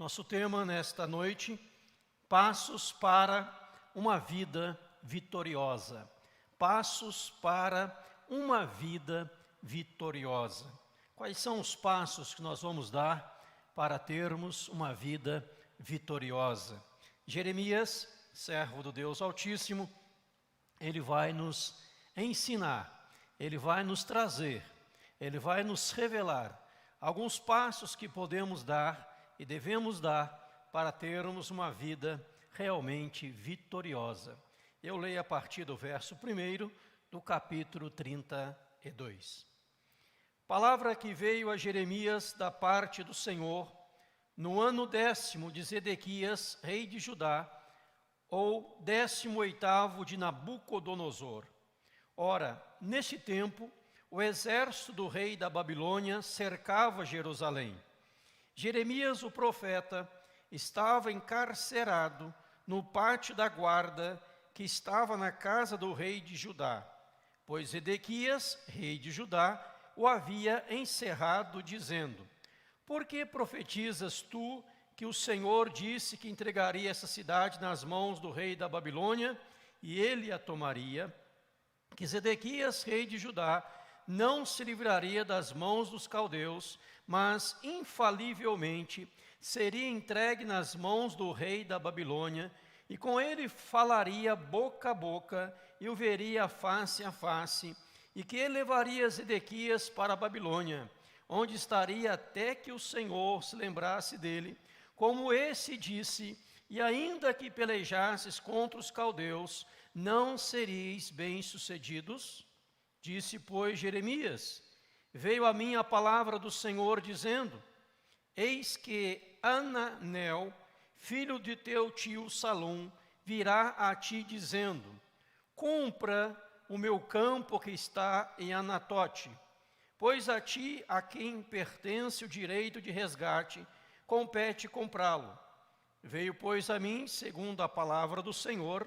Nosso tema nesta noite, passos para uma vida vitoriosa. Passos para uma vida vitoriosa. Quais são os passos que nós vamos dar para termos uma vida vitoriosa? Jeremias, servo do Deus Altíssimo, ele vai nos ensinar, ele vai nos trazer, ele vai nos revelar alguns passos que podemos dar e devemos dar para termos uma vida realmente vitoriosa. Eu leio a partir do verso 1 do capítulo 32. Palavra que veio a Jeremias da parte do Senhor, no ano 10º de Zedequias, rei de Judá, ou 18º de Nabucodonosor. Ora, neste tempo, o exército do rei da Babilônia cercava Jerusalém. Jeremias, o profeta, estava encarcerado no pátio da guarda que estava na casa do rei de Judá, pois Zedequias, rei de Judá, o havia encerrado, dizendo: Por que profetizas tu que o Senhor disse que entregaria essa cidade nas mãos do rei da Babilônia, e ele a tomaria? Que Zedequias, rei de Judá, não se livraria das mãos dos caldeus, mas infalivelmente seria entregue nas mãos do rei da Babilônia, e com ele falaria boca a boca, e o veria face a face, e que ele levaria Zedequias para a Babilônia, onde estaria até que o Senhor se lembrasse dele, como esse disse, e ainda que pelejasses contra os caldeus, não sereis bem-sucedidos? Disse, pois, Jeremias: Veio a mim a palavra do Senhor, dizendo: Eis que Ananel, filho de teu tio Salum, virá a ti, dizendo: Compra o meu campo que está em Anatote, pois a ti, a quem pertence o direito de resgate, compete comprá-lo. Veio, pois, a mim, segundo a palavra do Senhor,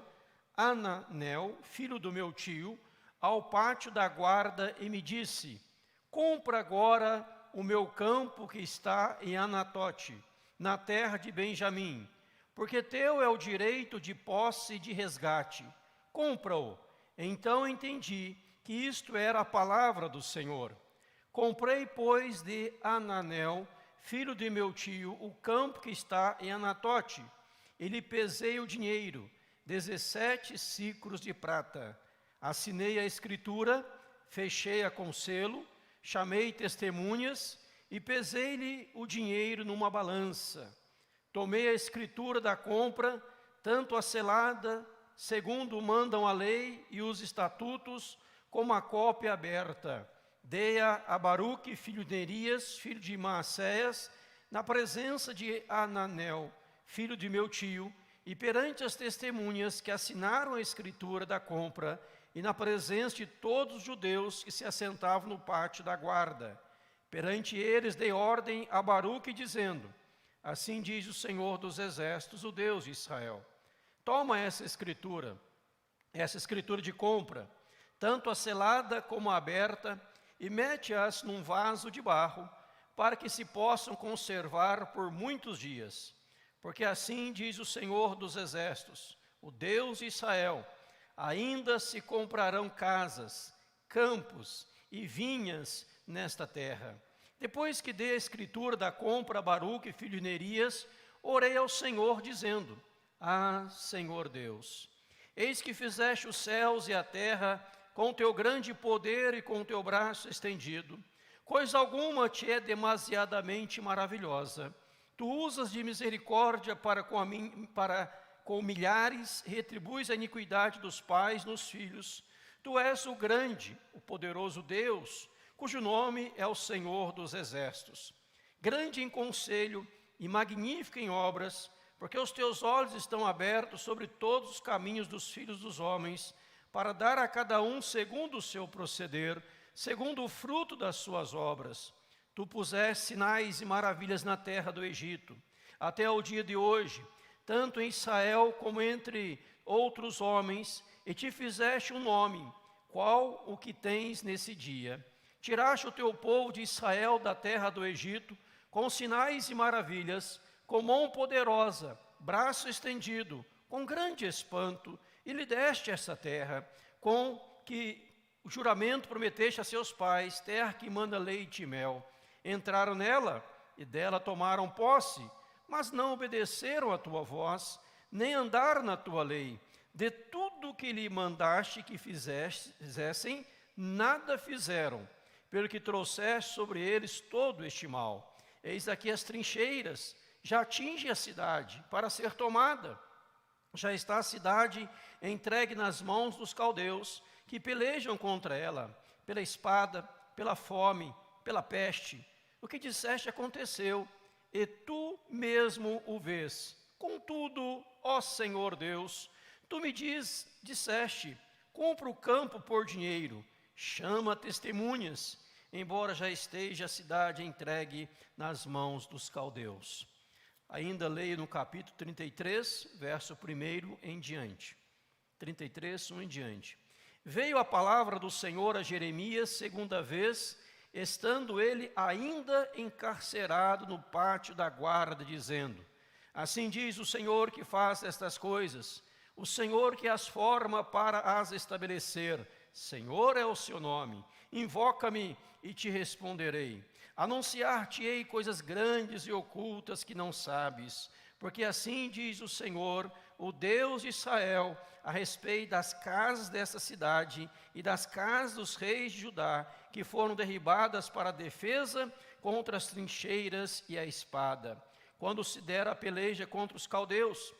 Ananel, filho do meu tio, ao pátio da guarda, e me disse: Compra agora o meu campo que está em Anatote, na terra de Benjamim, porque teu é o direito de posse e de resgate. Compra-o. Então entendi que isto era a palavra do Senhor. Comprei, pois, de Ananel, filho de meu tio, o campo que está em Anatote, e lhe pesei o dinheiro, 17 siclos de prata. Assinei a escritura, fechei-a com selo, chamei testemunhas e pesei-lhe o dinheiro numa balança. Tomei a escritura da compra, tanto a selada, segundo mandam a lei e os estatutos, como a cópia aberta. Dei-a a Baruque, filho de Nerias, filho de Maacéias, na presença de Ananel, filho de meu tio, e perante as testemunhas que assinaram a escritura da compra, e na presença de todos os judeus que se assentavam no pátio da guarda. Perante eles dei ordem a Baruque, dizendo: Assim diz o Senhor dos Exércitos, o Deus de Israel: Toma essa escritura de compra, tanto a selada como a aberta, e mete-as num vaso de barro, para que se possam conservar por muitos dias. Porque assim diz o Senhor dos Exércitos, o Deus de Israel: Ainda se comprarão casas, campos e vinhas nesta terra. Depois que dei a escritura da compra a Baruque, filho de Nerias, orei ao Senhor, dizendo: Ah, Senhor Deus, eis que fizeste os céus e a terra com teu grande poder e com teu braço estendido. Coisa alguma te é demasiadamente maravilhosa. Tu usas de misericórdia para com milhares, retribuis a iniquidade dos pais nos filhos. Tu és o grande, o poderoso Deus, cujo nome é o Senhor dos Exércitos. Grande em conselho e magnífico em obras, porque os teus olhos estão abertos sobre todos os caminhos dos filhos dos homens, para dar a cada um segundo o seu proceder, segundo o fruto das suas obras. Tu puseste sinais e maravilhas na terra do Egito, até o dia de hoje, tanto em Israel como entre outros homens, e te fizeste um nome, qual o que tens nesse dia. Tiraste o teu povo de Israel da terra do Egito, com sinais e maravilhas, com mão poderosa, braço estendido, com grande espanto, e lhe deste essa terra, com que o juramento prometeste a seus pais, terra que manda leite e mel. Entraram nela e dela tomaram posse, mas não obedeceram à tua voz, nem andaram na tua lei. De tudo que lhe mandaste que fizessem, nada fizeram, pelo que trouxeste sobre eles todo este mal. Eis aqui as trincheiras, já atinge a cidade para ser tomada. Já está a cidade entregue nas mãos dos caldeus, que pelejam contra ela, pela espada, pela fome, pela peste. O que disseste aconteceu, e tu mesmo o vês. Contudo, ó Senhor Deus, tu me disseste, compra o campo por dinheiro, chama testemunhas, embora já esteja a cidade entregue nas mãos dos caldeus. Ainda leio no capítulo 33, verso 1 em diante. 33, 1 em diante. Veio a palavra do Senhor a Jeremias segunda vez, estando ele ainda encarcerado no pátio da guarda, dizendo: assim diz o Senhor que faz estas coisas, o Senhor que as forma para as estabelecer. Senhor é o seu nome. Invoca-me e te responderei. Anunciar-te-ei coisas grandes e ocultas que não sabes, porque assim diz o Senhor, o Deus de Israel, a respeito das casas dessa cidade e das casas dos reis de Judá, que foram derribadas para a defesa contra as trincheiras e a espada. Quando se der a peleja contra os caldeus,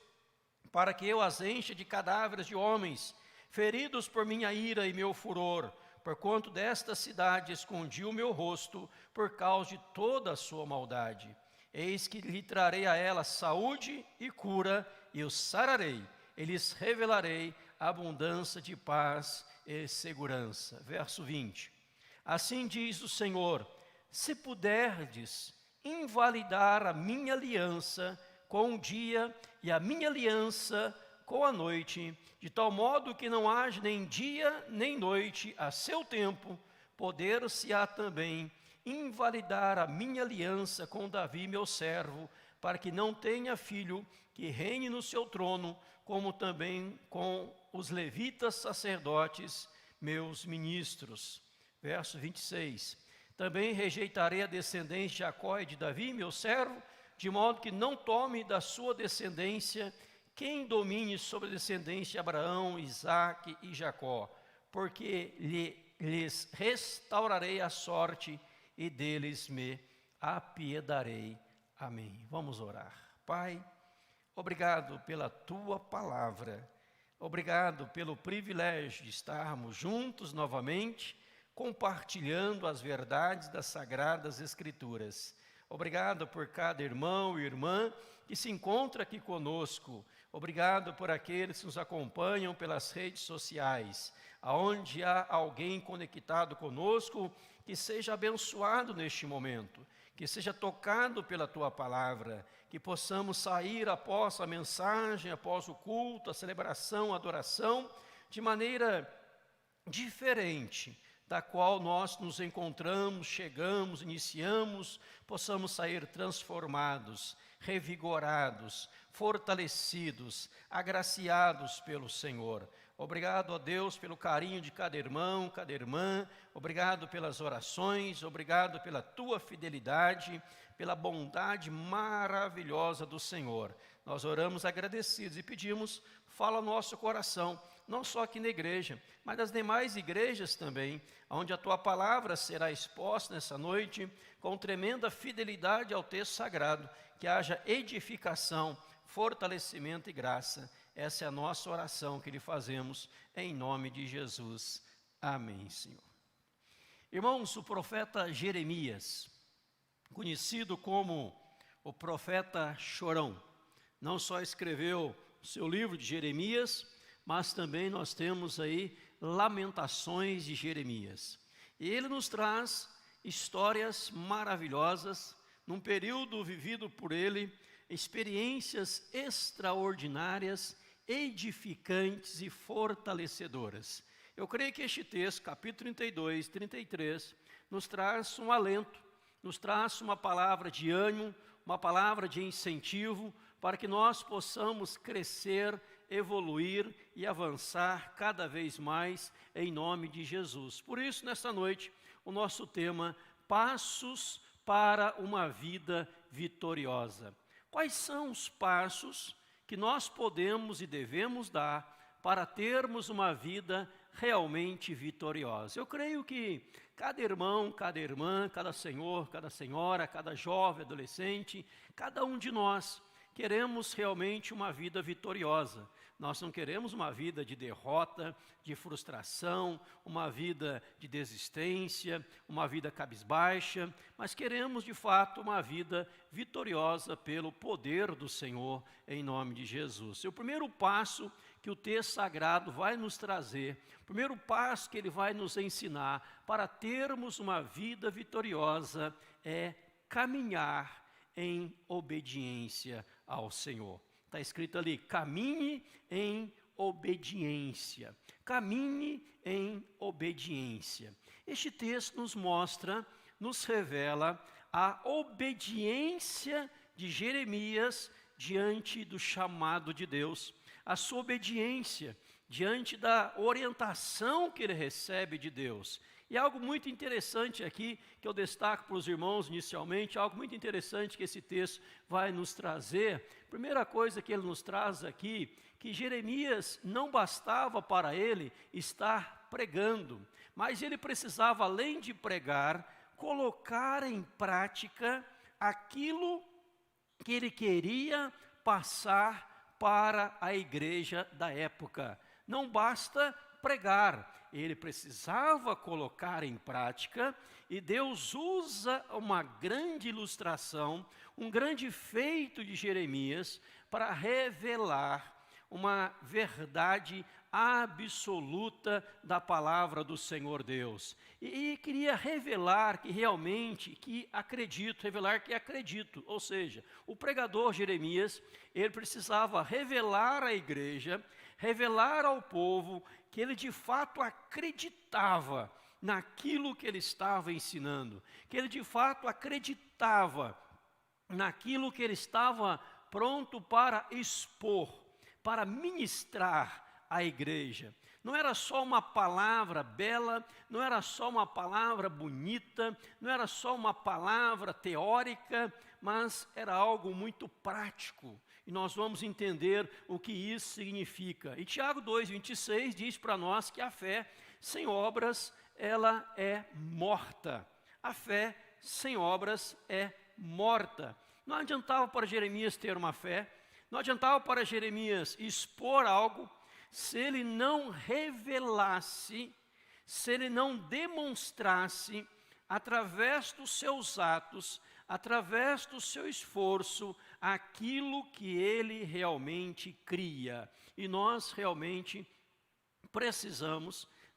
para que eu as encha de cadáveres de homens, feridos por minha ira e meu furor, porquanto desta cidade escondi o meu rosto, por causa de toda a sua maldade. Eis que lhe trarei a ela saúde e cura, e os sararei, e lhes revelarei abundância de paz e segurança. Verso 20. Assim diz o Senhor: se puderdes invalidar a minha aliança com o dia e a minha aliança com a noite, de tal modo que não haja nem dia nem noite a seu tempo, poder-se-á também invalidar a minha aliança com Davi, meu servo, para que não tenha filho que reine no seu trono, como também com os levitas sacerdotes, meus ministros. Verso 26. Também rejeitarei a descendência de Jacó e de Davi, meu servo, de modo que não tome da sua descendência quem domine sobre a descendência de Abraão, Isaque e Jacó, porque lhes restaurarei a sorte e deles me apiedarei. Amém. Vamos orar. Pai, obrigado pela tua palavra, obrigado pelo privilégio de estarmos juntos novamente, compartilhando as verdades das Sagradas Escrituras. Obrigado por cada irmão e irmã que se encontra aqui conosco. Obrigado por aqueles que nos acompanham pelas redes sociais, aonde há alguém conectado conosco, que seja abençoado neste momento, que seja tocado pela Tua Palavra, que possamos sair após a mensagem, após o culto, a celebração, a adoração, de maneira diferente da qual nós nos encontramos, chegamos, iniciamos, possamos sair transformados, revigorados, fortalecidos, agraciados pelo Senhor. Obrigado a Deus pelo carinho de cada irmão, cada irmã, obrigado pelas orações, obrigado pela tua fidelidade, pela bondade maravilhosa do Senhor. Nós oramos agradecidos e pedimos, fala nosso coração, não só aqui na igreja, mas nas demais igrejas também, onde a tua palavra será exposta nessa noite, com tremenda fidelidade ao texto sagrado, que haja edificação, fortalecimento e graça. Essa é a nossa oração que lhe fazemos em nome de Jesus. Amém, Senhor. Irmãos, o profeta Jeremias, conhecido como o profeta chorão, não só escreveu o seu livro de Jeremias, mas também nós temos aí Lamentações de Jeremias. E ele nos traz histórias maravilhosas, num período vivido por ele, experiências extraordinárias, edificantes e fortalecedoras. Eu creio que este texto, capítulo 32, 33, nos traz um alento, nos traz uma palavra de ânimo, uma palavra de incentivo para que nós possamos crescer, evoluir e avançar cada vez mais em nome de Jesus. Por isso, nesta noite, o nosso tema, passos para uma vida vitoriosa. Quais são os passos que nós podemos e devemos dar para termos uma vida realmente vitoriosa? Eu creio que cada irmão, cada irmã, cada senhor, cada senhora, cada jovem, adolescente, cada um de nós queremos realmente uma vida vitoriosa. Nós não queremos uma vida de derrota, de frustração, uma vida de desistência, uma vida cabisbaixa, mas queremos de fato uma vida vitoriosa pelo poder do Senhor em nome de Jesus. E o primeiro passo que o texto sagrado vai nos trazer, o primeiro passo que ele vai nos ensinar para termos uma vida vitoriosa é caminhar em obediência ao Senhor. Está escrito ali, caminhe em obediência. Caminhe em obediência. Este texto nos mostra, nos revela a obediência de Jeremias diante do chamado de Deus. A sua obediência diante da orientação que ele recebe de Deus. E algo muito interessante aqui, que eu destaco para os irmãos inicialmente, algo muito interessante que esse texto vai nos trazer. Primeira coisa que ele nos traz aqui, que Jeremias não bastava para ele estar pregando, mas ele precisava, além de pregar, colocar em prática aquilo que ele queria passar para a igreja da época. Não basta pregar, ele precisava colocar em prática, e Deus usa uma grande ilustração, um grande feito de Jeremias para revelar uma verdade absoluta da palavra do Senhor Deus. E queria revelar que realmente, revelar que acredito, ou seja, o pregador Jeremias, ele precisava revelar à igreja, revelar ao povo que ele de fato acreditava naquilo que ele estava ensinando, que ele de fato acreditava naquilo que ele estava pronto para expor, para ministrar à igreja. Não era só uma palavra bela, não era só uma palavra bonita, não era só uma palavra teórica, mas era algo muito prático. E nós vamos entender o que isso significa. E Tiago 2,26 diz para nós que a fé sem obras, ela é morta. A fé sem obras é morta. Não adiantava para Jeremias ter uma fé, não adiantava para Jeremias expor algo, se ele não revelasse, se ele não demonstrasse, através dos seus atos, através do seu esforço, aquilo que ele realmente cria. E nós realmente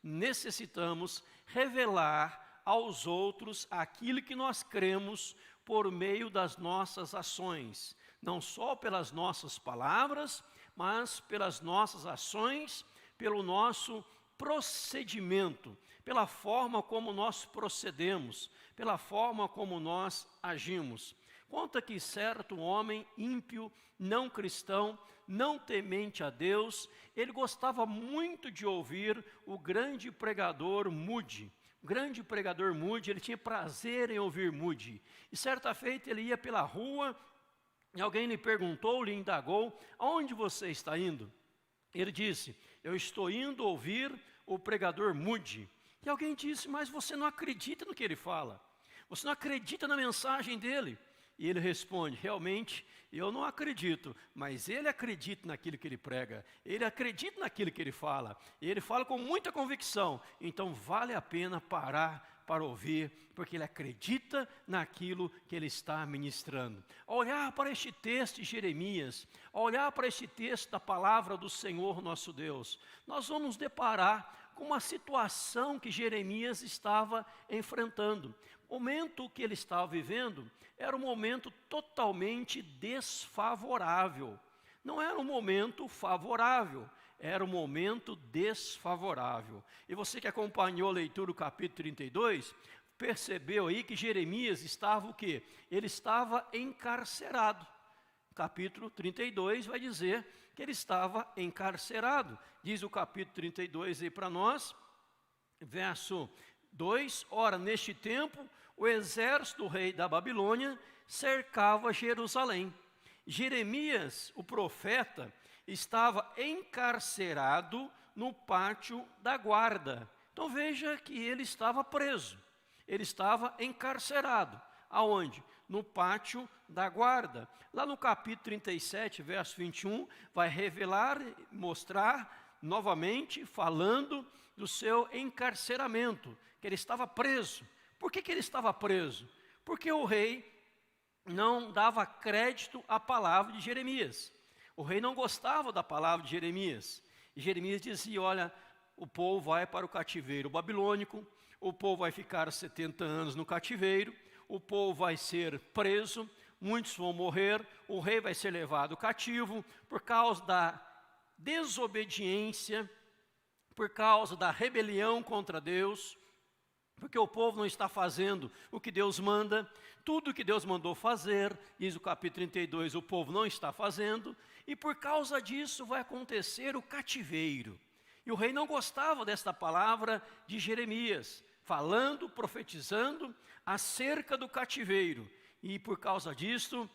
necessitamos revelar aos outros aquilo que nós cremos por meio das nossas ações. Não só pelas nossas palavras, mas pelas nossas ações, pelo nosso procedimento, pela forma como nós procedemos, pela forma como nós agimos. Conta que certo homem ímpio, não cristão, não temente a Deus, ele gostava muito de ouvir o grande pregador Moody. O grande pregador Moody, ele tinha prazer em ouvir Moody. E certa feita ele ia pela rua, e alguém lhe perguntou, lhe indagou, aonde você está indo? Ele disse, eu estou indo ouvir o pregador Moody. E alguém disse, mas você não acredita no que ele fala, você não acredita na mensagem dele. E ele responde, realmente, eu não acredito, mas ele acredita naquilo que ele prega, ele acredita naquilo que ele fala, e ele fala com muita convicção, então vale a pena parar para ouvir, porque ele acredita naquilo que ele está ministrando. Ao olhar para este texto de Jeremias, ao olhar para este texto da palavra do Senhor nosso Deus, nós vamos nos deparar com uma situação que Jeremias estava enfrentando. O momento que ele estava vivendo era um momento totalmente desfavorável. Não era um momento favorável, era um momento desfavorável. E você que acompanhou a leitura do capítulo 32, percebeu aí que Jeremias estava o quê? Ele estava encarcerado. Capítulo 32 vai dizer que ele estava encarcerado. Diz o capítulo 32 aí para nós, verso 2: ora, neste tempo, o exército do rei da Babilônia cercava Jerusalém. Jeremias, o profeta, estava encarcerado no pátio da guarda. Então veja que ele estava preso, ele estava encarcerado. Aonde? No pátio da guarda. Lá no capítulo 37, verso 21, vai revelar, mostrar novamente, falando do seu encarceramento, que ele estava preso. Por que ele estava preso? Porque o rei não dava crédito à palavra de Jeremias. O rei não gostava da palavra de Jeremias. E Jeremias dizia: olha, o povo vai para o cativeiro babilônico, o povo vai ficar 70 anos no cativeiro, o povo vai ser preso, muitos vão morrer, o rei vai ser levado cativo por causa da desobediência, por causa da rebelião contra Deus, porque o povo não está fazendo o que Deus manda. Tudo que Deus mandou fazer, diz o capítulo 32, o povo não está fazendo, e por causa disso vai acontecer o cativeiro. E o rei não gostava desta palavra de Jeremias, falando, profetizando acerca do cativeiro. E por causa disso,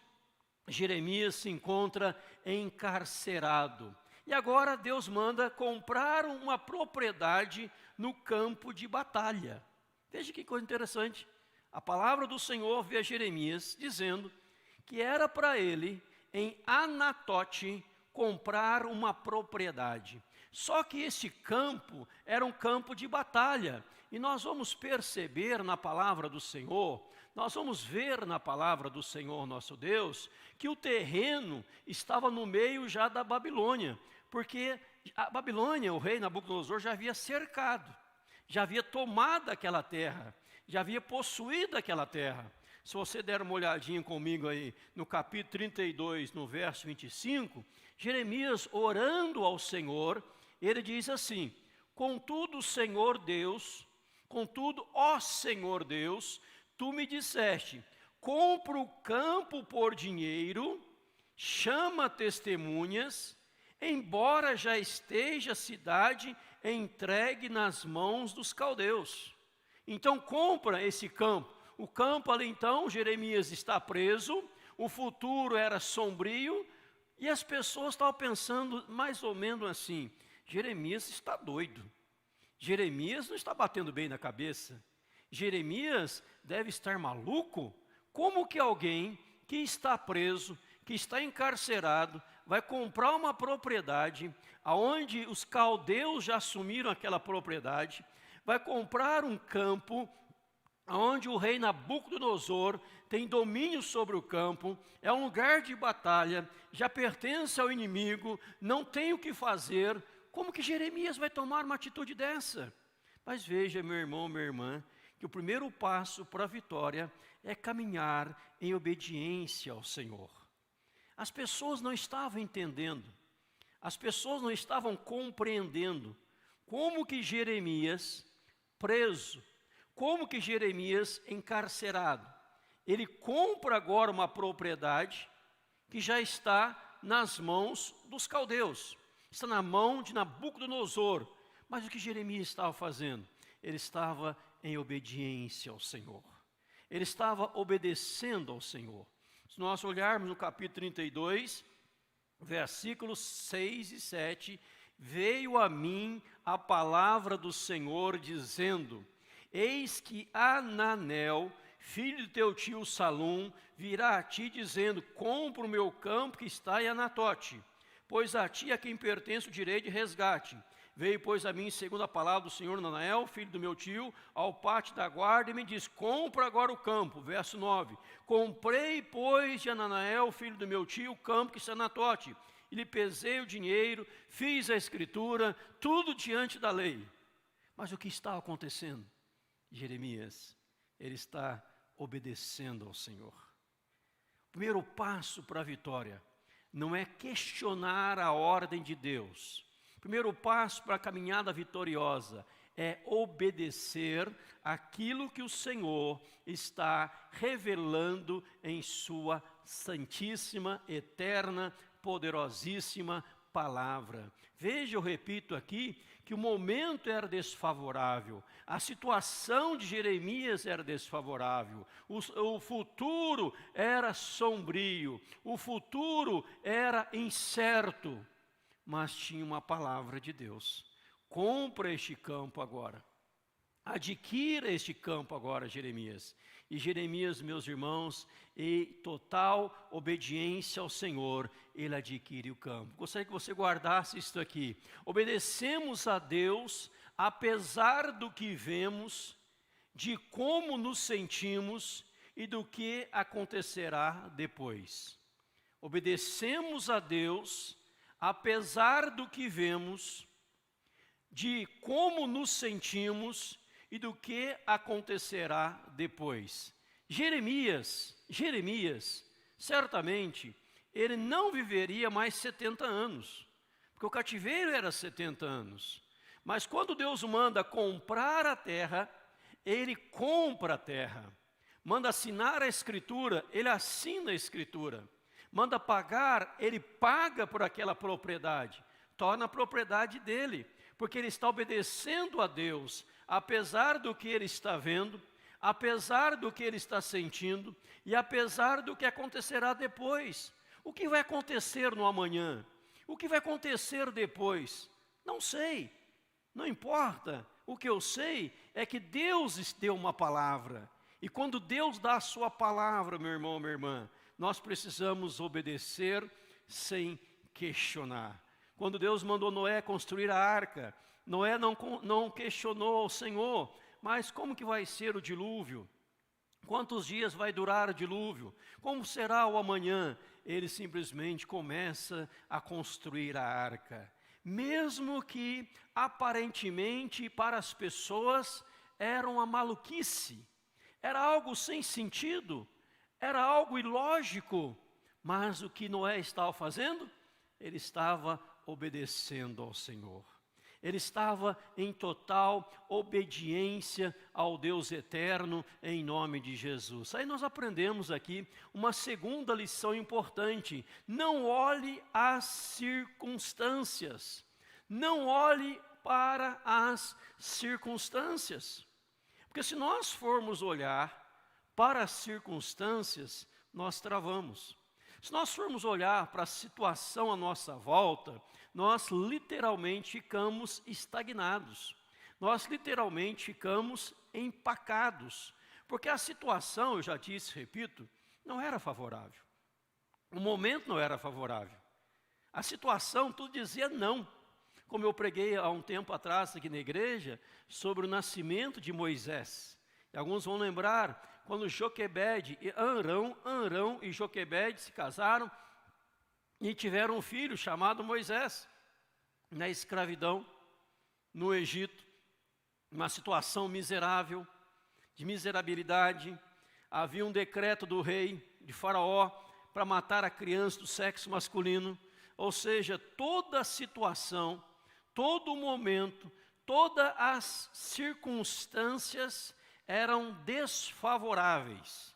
Jeremias se encontra encarcerado. E agora Deus manda comprar uma propriedade no campo de batalha. Veja que coisa interessante. A palavra do Senhor veio a Jeremias dizendo que era para ele, em Anatote, comprar uma propriedade. Só que esse campo era um campo de batalha. E nós vamos perceber na palavra do Senhor, nós vamos ver na palavra do Senhor nosso Deus, que o terreno estava no meio já da Babilônia. Porque a Babilônia, o rei Nabucodonosor, já havia cercado, já havia tomado aquela terra, já havia possuído aquela terra. Se você der uma olhadinha comigo aí no capítulo 32, no verso 25, Jeremias orando ao Senhor, ele diz assim: contudo, Senhor Deus, contudo, ó Senhor Deus, tu me disseste, compra o campo por dinheiro, chama testemunhas, embora já esteja a cidade entregue nas mãos dos caldeus. Então compra esse campo. O campo ali então, Jeremias está preso, o futuro era sombrio, e as pessoas estavam pensando mais ou menos assim: Jeremias está doido, Jeremias não está batendo bem na cabeça, Jeremias deve estar maluco. Como que alguém que está preso, que está encarcerado, vai comprar uma propriedade, aonde os caldeus já assumiram aquela propriedade, vai comprar um campo, onde o rei Nabucodonosor tem domínio sobre o campo, é um lugar de batalha, já pertence ao inimigo, não tem o que fazer? Como que Jeremias vai tomar uma atitude dessa? Mas veja, meu irmão, minha irmã, que o primeiro passo para a vitória é caminhar em obediência ao Senhor. As pessoas não estavam entendendo, as pessoas não estavam compreendendo como que Jeremias, preso, como que Jeremias, encarcerado, ele compra agora uma propriedade que já está nas mãos dos caldeus, está na mão de Nabucodonosor. Mas o que Jeremias estava fazendo? Ele estava em obediência ao Senhor, ele estava obedecendo ao Senhor. Se nós olharmos no capítulo 32, versículos 6 e 7, veio a mim a palavra do Senhor dizendo: eis que Ananel, filho de teu tio Salum, virá a ti dizendo: compra o meu campo que está em Anatote, pois a ti é quem pertence o direito de resgate. Veio, pois, a mim, segundo a palavra do Senhor, Ananel, filho do meu tio, ao pátio da guarda, e me diz: compra agora o campo. Verso 9: comprei, pois, de Ananel, filho do meu tio, o campo que está em Anatote, e lhe pesei o dinheiro, fiz a escritura, tudo diante da lei. Mas o que está acontecendo? Jeremias, ele está obedecendo ao Senhor. O primeiro passo para a vitória não é questionar a ordem de Deus. O primeiro passo para a caminhada vitoriosa é obedecer aquilo que o Senhor está revelando em sua santíssima, eterna, poderosíssima palavra. Veja, eu repito aqui, que o momento era desfavorável, a situação de Jeremias era desfavorável, o futuro era sombrio, o futuro era incerto, mas tinha uma palavra de Deus. Compra este campo agora, adquira este campo agora, Jeremias. E Jeremias, meus irmãos, em total obediência ao Senhor, ele adquire o campo. Gostaria que você guardasse isto aqui. Obedecemos a Deus, apesar do que vemos, de como nos sentimos e do que acontecerá depois. Obedecemos a Deus, apesar do que vemos, de como nos sentimos e do que acontecerá depois. Jeremias, certamente, ele não viveria mais 70 anos, porque o cativeiro era 70 anos. Mas quando Deus manda comprar a terra, ele compra a terra. Manda assinar a escritura, ele assina a escritura. Manda pagar, ele paga por aquela propriedade, torna a propriedade dele, porque ele está obedecendo a Deus, apesar do que ele está vendo, apesar do que ele está sentindo e apesar do que acontecerá depois. O que vai acontecer no amanhã? O que vai acontecer depois? Não sei, não importa. O que eu sei é que Deus deu uma palavra. E quando Deus dá a sua palavra, meu irmão, minha irmã, nós precisamos obedecer sem questionar. Quando Deus mandou Noé construir a arca, Noé não questionou ao Senhor, mas como que vai ser o dilúvio? Quantos dias vai durar o dilúvio? Como será o amanhã? Ele simplesmente começa a construir a arca. Mesmo que aparentemente para as pessoas era uma maluquice, era algo sem sentido, era algo ilógico, mas o que Noé estava fazendo? Ele estava obedecendo ao Senhor. Ele estava em total obediência ao Deus eterno, em nome de Jesus. Aí nós aprendemos aqui uma segunda lição importante. Não olhe as circunstâncias. Não olhe para as circunstâncias. Porque se nós formos olhar para as circunstâncias, nós travamos. Se nós formos olhar para a situação à nossa volta, nós literalmente ficamos estagnados. Nós literalmente ficamos empacados. Porque a situação, eu já disse, repito, não era favorável. O momento não era favorável. A situação, tudo dizia não. Como eu preguei há um tempo atrás aqui na igreja, sobre o nascimento de Moisés. E alguns vão lembrar, quando Joquebede e Arão e Joquebede se casaram e tiveram um filho chamado Moisés, na escravidão, no Egito, uma situação miserável, de miserabilidade. Havia um decreto do rei, de Faraó, para matar a criança do sexo masculino. Ou seja, toda a situação, todo o momento, todas as circunstâncias eram desfavoráveis,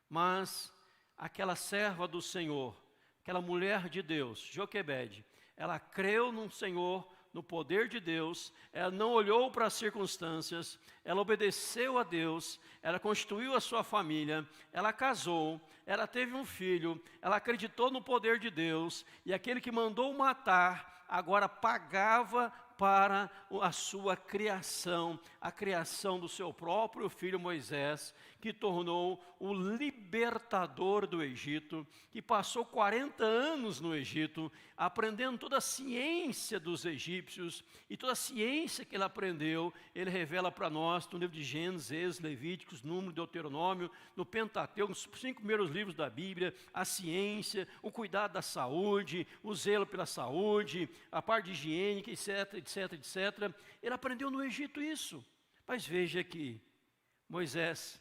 mas aquela serva do Senhor, aquela mulher de Deus, Joquebede, ela creu no Senhor, no poder de Deus, ela não olhou para as circunstâncias, ela obedeceu a Deus, ela constituiu a sua família, ela casou, ela teve um filho, ela acreditou no poder de Deus, e aquele que mandou matar, agora pagava para a sua criação, a criação do seu próprio filho Moisés, que tornou o libertador do Egito, que passou 40 anos no Egito, aprendendo toda a ciência dos egípcios, e toda a ciência que ele aprendeu, ele revela para nós no livro de Gênesis, Êxodo, Levíticos, Número, Deuteronômio, no Pentateuco, nos 5 primeiros livros da Bíblia, a ciência, o cuidado da saúde, o zelo pela saúde, a parte higiênica, etc. Ele aprendeu no Egito isso. Mas veja que Moisés,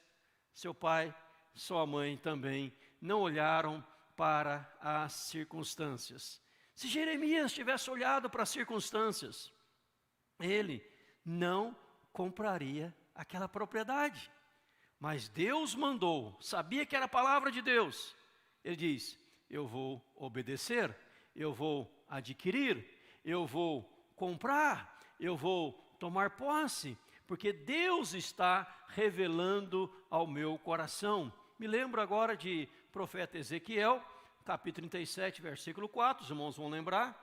seu pai, sua mãe também não olharam para as circunstâncias. Se Jeremias tivesse olhado para as circunstâncias, ele não compraria aquela propriedade. Mas Deus mandou, sabia que era a palavra de Deus. Ele diz: eu vou obedecer, eu vou adquirir, eu vou comprar, eu vou tomar posse, porque Deus está revelando ao meu coração. Me lembro agora de profeta Ezequiel, capítulo 37, versículo 4, os irmãos vão lembrar.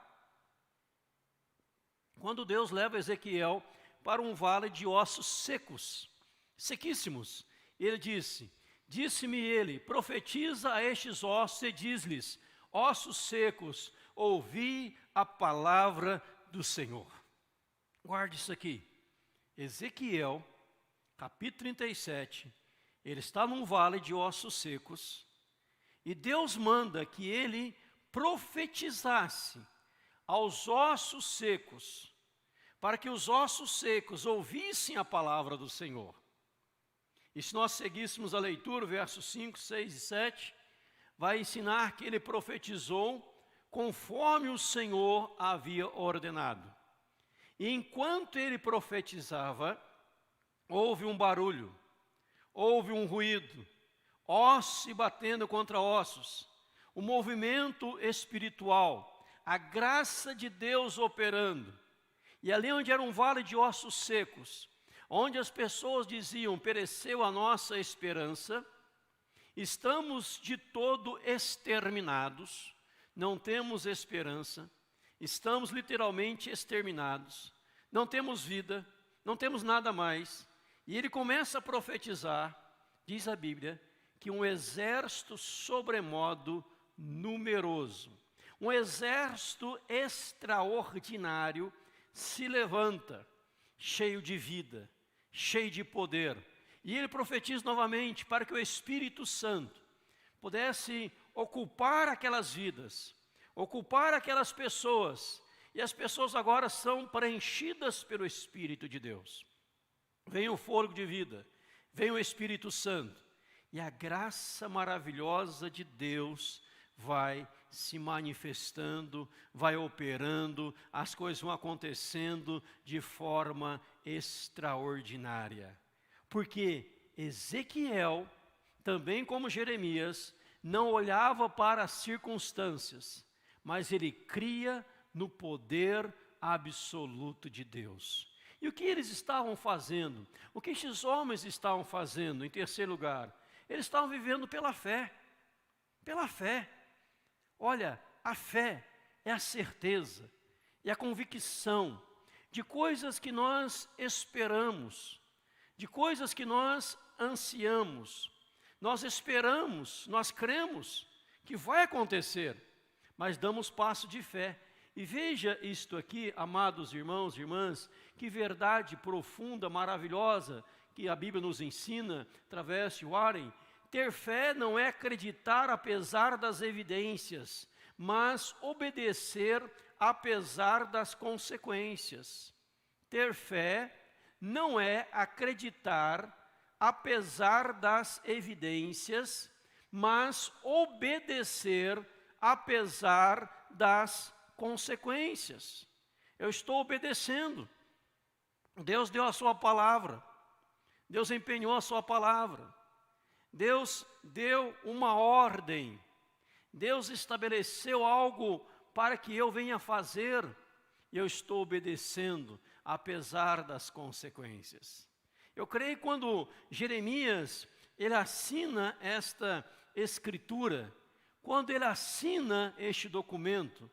Quando Deus leva Ezequiel para um vale de ossos secos, sequíssimos, ele disse-me ele, profetiza a estes ossos e diz-lhes: ossos secos, ouvi a palavra do Senhor. Guarde isso aqui. Ezequiel, capítulo 37, ele está num vale de ossos secos, e Deus manda que ele profetizasse aos ossos secos, para que os ossos secos ouvissem a palavra do Senhor. E se nós seguíssemos a leitura, versos 5, 6 e 7, vai ensinar que ele profetizou conforme o Senhor havia ordenado. E enquanto ele profetizava, houve um barulho, houve um ruído, ossos batendo contra ossos, o movimento espiritual, a graça de Deus operando. E ali onde era um vale de ossos secos, onde as pessoas diziam: pereceu a nossa esperança, estamos de todo exterminados, não temos esperança, estamos literalmente exterminados, não temos vida, não temos nada mais. E ele começa a profetizar, diz a Bíblia, que um exército sobremodo numeroso, um exército extraordinário se levanta, cheio de vida, cheio de poder. E ele profetiza novamente para que o Espírito Santo pudesse ocupar aquelas vidas, ocupar aquelas pessoas. E as pessoas agora são preenchidas pelo Espírito de Deus. Vem o fôlego de vida, vem o Espírito Santo. E a graça maravilhosa de Deus vai se manifestando, vai operando, as coisas vão acontecendo de forma extraordinária. Porque Ezequiel, também como Jeremias, não olhava para as circunstâncias, mas ele cria no poder absoluto de Deus. E o que eles estavam fazendo? O que esses homens estavam fazendo? Em terceiro lugar, eles estavam vivendo pela fé. Pela fé. Olha, a fé é a certeza, é a convicção de coisas que nós esperamos, de coisas que nós ansiamos. Nós esperamos, nós cremos que vai acontecer, mas damos passo de fé. E veja isto aqui, amados irmãos e irmãs, que verdade profunda, maravilhosa, que a Bíblia nos ensina através de Warren. Ter fé não é acreditar apesar das evidências, mas obedecer apesar das consequências. Ter fé não é acreditar apesar das evidências, mas obedecer apesar das consequências. Eu estou obedecendo. Deus deu a sua palavra. Deus empenhou a sua palavra. Deus deu uma ordem. Deus estabeleceu algo para que eu venha fazer. E eu estou obedecendo, apesar das consequências. Eu creio que quando Jeremias, ele assina esta escritura, quando ele assina este documento,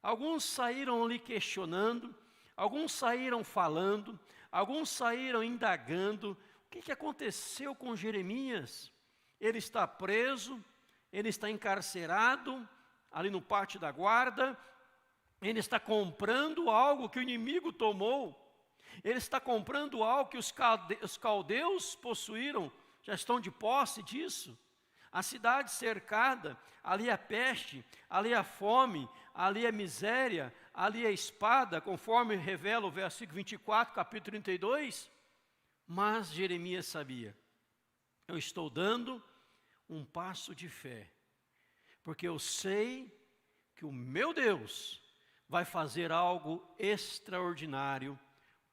alguns saíram lhe questionando, alguns saíram falando, alguns saíram indagando. O que aconteceu com Jeremias? Ele está preso, ele está encarcerado, ali no pátio da guarda, ele está comprando algo que o inimigo tomou, ele está comprando algo que os caldeus possuíram, já estão de posse disso. A cidade cercada, ali a peste, ali a fome, ali a miséria, ali a espada, conforme revela o versículo 24, capítulo 32. Mas Jeremias sabia, eu estou dando um passo de fé, porque eu sei que o meu Deus vai fazer algo extraordinário,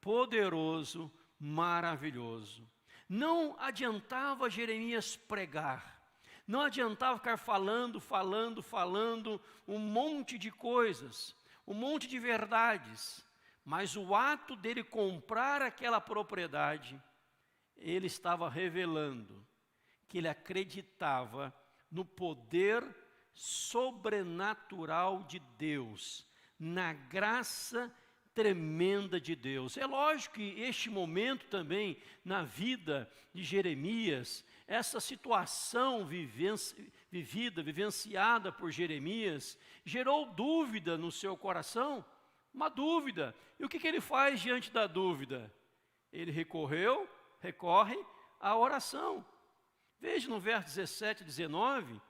poderoso, maravilhoso. Não adiantava Jeremias pregar, não adiantava ficar falando um monte de coisas, um monte de verdades, mas o ato dele comprar aquela propriedade, ele estava revelando que ele acreditava no poder sobrenatural de Deus, na graça tremenda de Deus. É lógico que este momento também na vida de Jeremias, essa situação vivenciada por Jeremias, gerou dúvida no seu coração, uma dúvida. E o que ele faz diante da dúvida? Ele recorre à oração. Veja no verso 17 e 19,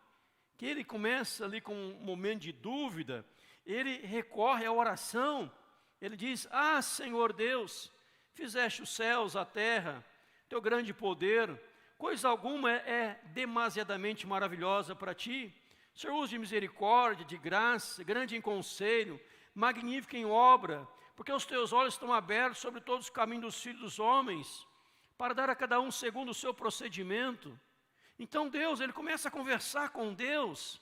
que ele começa ali com um momento de dúvida, ele recorre à oração. Ele diz: ah, Senhor Deus, fizeste os céus, a terra, teu grande poder, coisa alguma é demasiadamente maravilhosa para ti. Senhor, usa de misericórdia, de graça, grande em conselho, magnífico em obra, porque os teus olhos estão abertos sobre todos os caminhos dos filhos dos homens, para dar a cada um segundo o seu procedimento. Então Deus, ele começa a conversar com Deus,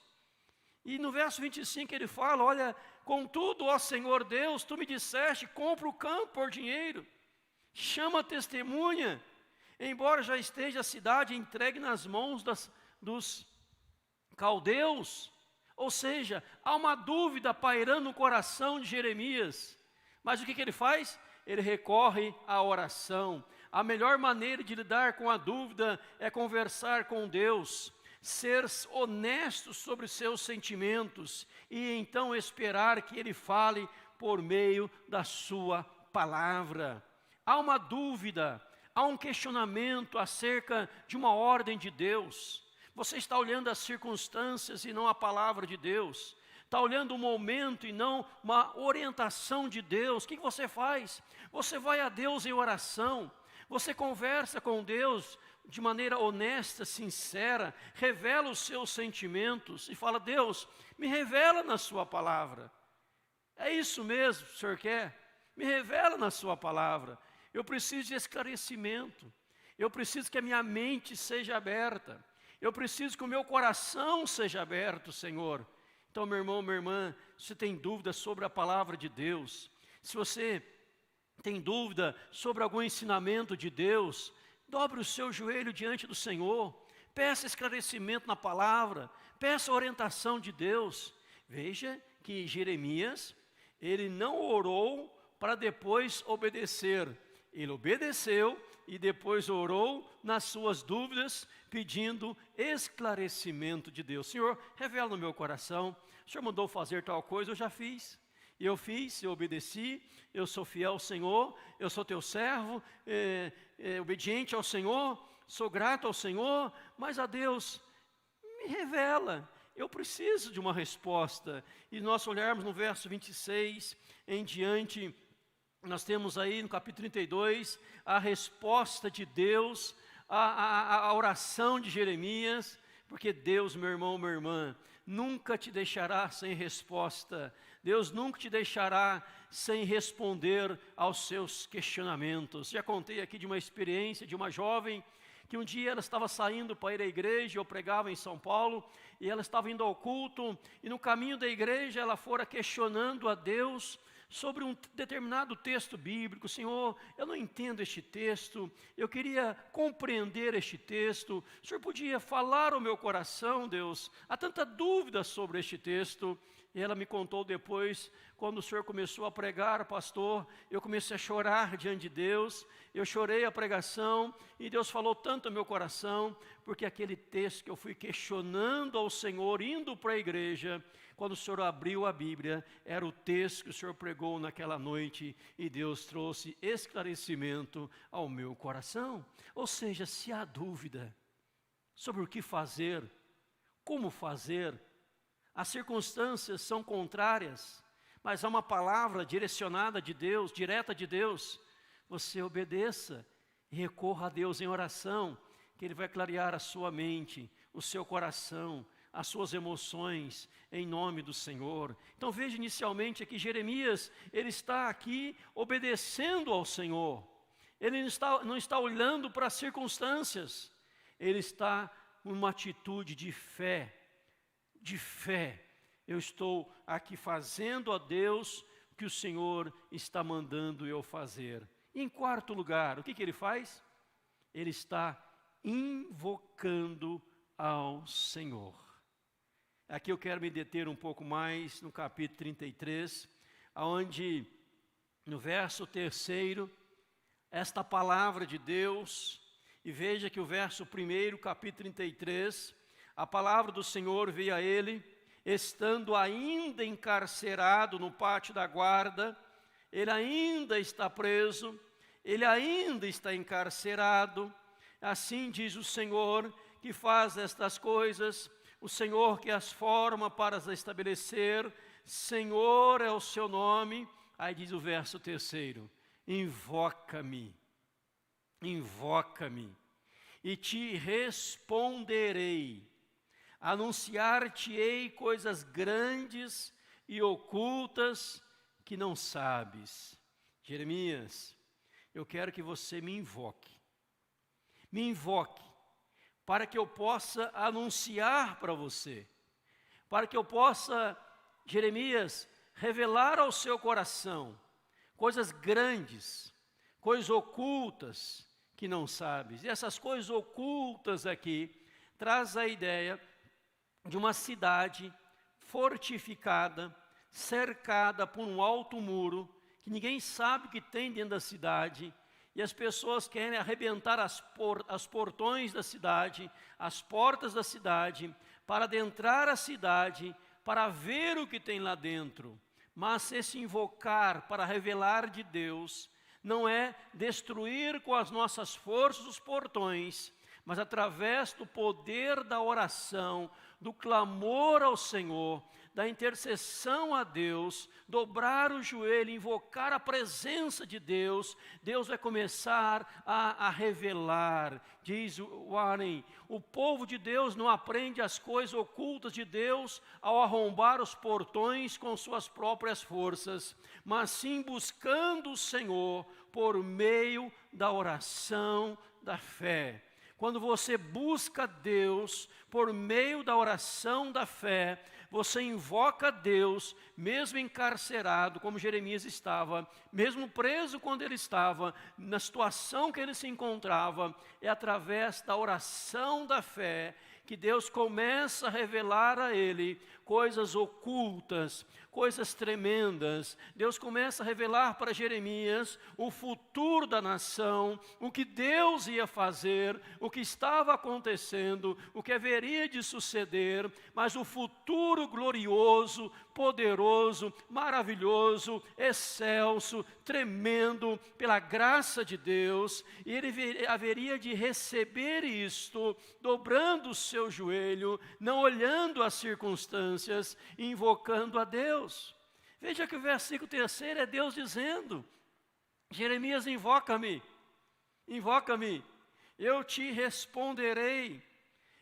e no verso 25 ele fala: olha, contudo, ó Senhor Deus, tu me disseste, compra o campo por dinheiro, chama a testemunha, embora já esteja a cidade entregue nas mãos dos caldeus. Ou seja, há uma dúvida pairando no coração de Jeremias, mas o que ele faz? Ele recorre à oração. A melhor maneira de lidar com a dúvida é conversar com Deus, ser honesto sobre seus sentimentos e então esperar que Ele fale por meio da sua palavra. Há uma dúvida, há um questionamento acerca de uma ordem de Deus. Você está olhando as circunstâncias e não a palavra de Deus. Está olhando o momento e não uma orientação de Deus. O que você faz? Você vai a Deus em oração. Você conversa com Deus de maneira honesta, sincera, revela os seus sentimentos e fala: Deus, me revela na sua palavra. É isso mesmo que o Senhor quer? Me revela na sua palavra. Eu preciso de esclarecimento. Eu preciso que a minha mente seja aberta. Eu preciso que o meu coração seja aberto, Senhor. Então, meu irmão, minha irmã, se você tem dúvida sobre a palavra de Deus, se você tem dúvida sobre algum ensinamento de Deus, dobre o seu joelho diante do Senhor, peça esclarecimento na palavra, peça orientação de Deus. Veja que Jeremias, ele não orou para depois obedecer, ele obedeceu e depois orou nas suas dúvidas, pedindo esclarecimento de Deus. Senhor, revela no meu coração, o Senhor mandou fazer tal coisa, eu já fiz. Eu fiz, eu obedeci, eu sou fiel ao Senhor, eu sou teu servo, obediente ao Senhor, sou grato ao Senhor, mas a Deus, me revela, eu preciso de uma resposta. E nós olharmos no verso 26 em diante, nós temos aí no capítulo 32, a resposta de Deus, a oração de Jeremias, porque Deus, meu irmão, minha irmã, nunca te deixará sem resposta. Deus nunca te deixará sem responder aos seus questionamentos. Já contei aqui de uma experiência de uma jovem que um dia ela estava saindo para ir à igreja, eu pregava em São Paulo, e ela estava indo ao culto, e no caminho da igreja ela fora questionando a Deus sobre um determinado texto bíblico. Senhor, eu não entendo este texto, eu queria compreender este texto, o Senhor podia falar ao meu coração, Deus? Há tanta dúvida sobre este texto. E ela me contou depois, quando o Senhor começou a pregar, pastor, eu comecei a chorar diante de Deus, eu chorei a pregação, e Deus falou tanto ao meu coração, porque aquele texto que eu fui questionando ao Senhor, indo para a igreja, quando o Senhor abriu a Bíblia, era o texto que o Senhor pregou naquela noite, e Deus trouxe esclarecimento ao meu coração. Ou seja, se há dúvida sobre o que fazer, como fazer, as circunstâncias são contrárias, mas há uma palavra direcionada de Deus, direta de Deus, você obedeça e recorra a Deus em oração, que Ele vai clarear a sua mente, o seu coração, as suas emoções, em nome do Senhor. Então veja inicialmente aqui Jeremias, ele está aqui obedecendo ao Senhor. Ele não está olhando para as circunstâncias. Ele está numa atitude de fé. De fé. Eu estou aqui fazendo a Deus o que o Senhor está mandando eu fazer. E em quarto lugar, o que ele faz? Ele está invocando ao Senhor. Aqui eu quero me deter um pouco mais no capítulo 33, onde no verso 3, esta palavra de Deus, e veja que o verso 1, capítulo 33, a palavra do Senhor veio a ele, estando ainda encarcerado no pátio da guarda, ele ainda está preso, ele ainda está encarcerado. Assim diz o Senhor que faz estas coisas, o Senhor que as forma para as estabelecer, Senhor é o seu nome. Aí diz o verso 3, invoca-me, invoca-me, e te responderei, anunciar-te-ei coisas grandes e ocultas que não sabes. Jeremias, eu quero que você me invoque para que eu possa anunciar para você, para que eu possa, Jeremias, revelar ao seu coração coisas grandes, coisas ocultas que não sabes. E essas coisas ocultas aqui traz a ideia de uma cidade fortificada, cercada por um alto muro, que ninguém sabe o que tem dentro da cidade, e as pessoas querem arrebentar as portões da cidade, as portas da cidade, para adentrar a cidade, para ver o que tem lá dentro. Mas esse invocar para revelar de Deus não é destruir com as nossas forças os portões, mas através do poder da oração, do clamor ao Senhor, da intercessão a Deus, dobrar o joelho, invocar a presença de Deus, Deus vai começar a revelar. Diz Warren, o povo de Deus não aprende as coisas ocultas de Deus ao arrombar os portões com suas próprias forças, mas sim buscando o Senhor por meio da oração da fé. Quando você busca Deus por meio da oração da fé, você invoca Deus, mesmo encarcerado, como Jeremias estava, mesmo preso quando ele estava, na situação que ele se encontrava, é através da oração da fé que Deus começa a revelar a ele coisas ocultas, coisas tremendas. Deus começa a revelar para Jeremias o futuro da nação, o que Deus ia fazer, o que estava acontecendo, o que haveria de suceder, mas o futuro glorioso, poderoso, maravilhoso, excelso, tremendo, pela graça de Deus, e ele haveria de receber isto, dobrando o seu joelho, não olhando as circunstâncias, invocando a Deus. Veja que o versículo 3 é Deus dizendo, Jeremias, invoca-me, invoca-me, eu te responderei,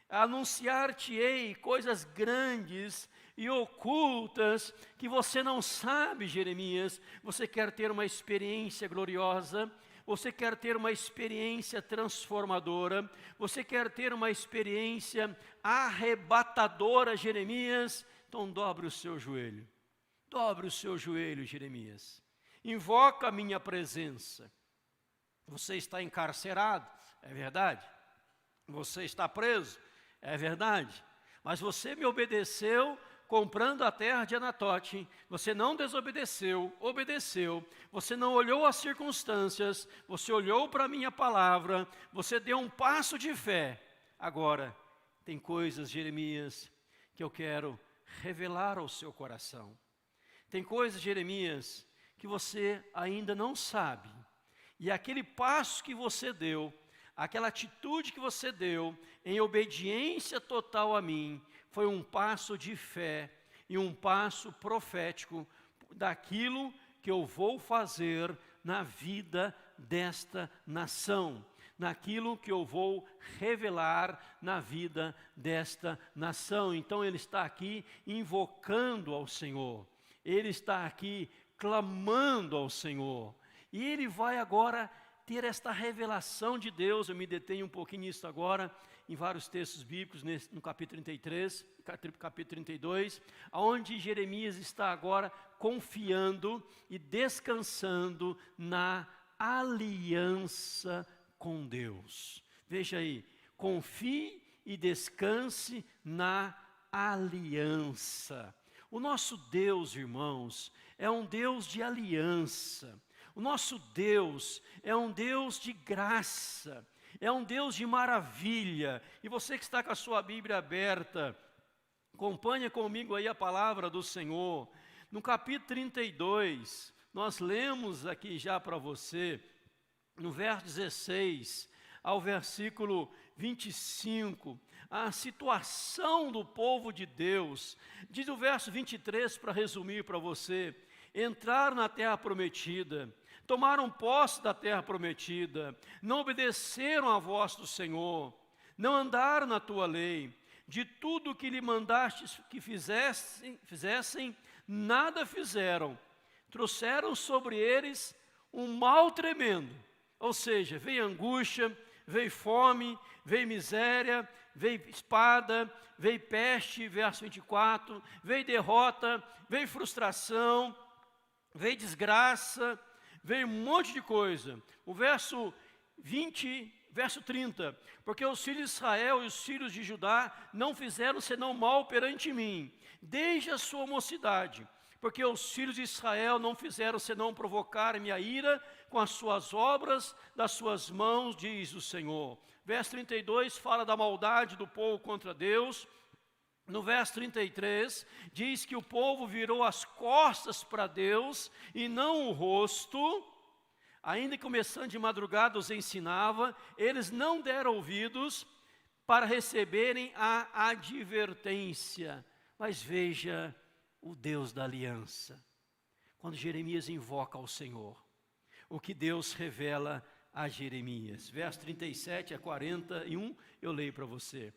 anunciar-te-ei coisas grandes e ocultas que você não sabe, Jeremias. Você quer ter uma experiência gloriosa? Você quer ter uma experiência transformadora? Você quer ter uma experiência arrebatadora, Jeremias? Então dobre o seu joelho. Dobre o seu joelho, Jeremias. Invoca a minha presença. Você está encarcerado, é verdade. Você está preso, é verdade. Mas você me obedeceu comprando a terra de Anatote, você não desobedeceu, obedeceu, você não olhou as circunstâncias, você olhou para a minha palavra, você deu um passo de fé. Agora, tem coisas, Jeremias, que eu quero revelar ao seu coração. Tem coisas, Jeremias, que você ainda não sabe. E aquele passo que você deu, aquela atitude que você deu, em obediência total a mim, foi um passo de fé e um passo profético daquilo que eu vou fazer na vida desta nação, naquilo que eu vou revelar na vida desta nação. Então ele está aqui invocando ao Senhor, ele está aqui clamando ao Senhor, e ele vai agora ter esta revelação de Deus. Eu me detenho um pouquinho nisso agora, em vários textos bíblicos, no capítulo 33, capítulo 32, onde Jeremias está agora confiando e descansando na aliança com Deus. Veja aí, confie e descanse na aliança. O nosso Deus, irmãos, é um Deus de aliança. O nosso Deus é um Deus de graça, é um Deus de maravilha. E você que está com a sua Bíblia aberta, acompanha comigo aí a palavra do Senhor. No capítulo 32, nós lemos aqui já para você, no verso 16 ao versículo 25, a situação do povo de Deus. Diz o verso 23, para resumir para você: entraram na terra prometida, tomaram posse da terra prometida, não obedeceram à voz do Senhor, não andaram na tua lei, de tudo que lhe mandaste que fizessem, nada fizeram, trouxeram sobre eles um mal tremendo, ou seja, veio angústia, veio fome, veio miséria, veio espada, veio peste, verso 24, veio derrota, veio frustração, veio desgraça, veio um monte de coisa. O verso 30, porque os filhos de Israel e os filhos de Judá não fizeram senão mal perante mim, desde a sua mocidade, porque os filhos de Israel não fizeram senão provocar minha ira com as suas obras das suas mãos, diz o Senhor. Verso 32 fala da maldade do povo contra Deus. No verso 33, diz que o povo virou as costas para Deus e não o rosto. Ainda que começando de madrugada os ensinava, eles não deram ouvidos para receberem a advertência. Mas veja o Deus da aliança. Quando Jeremias invoca ao Senhor, o que Deus revela a Jeremias. Verso 37 a 41, eu leio para você.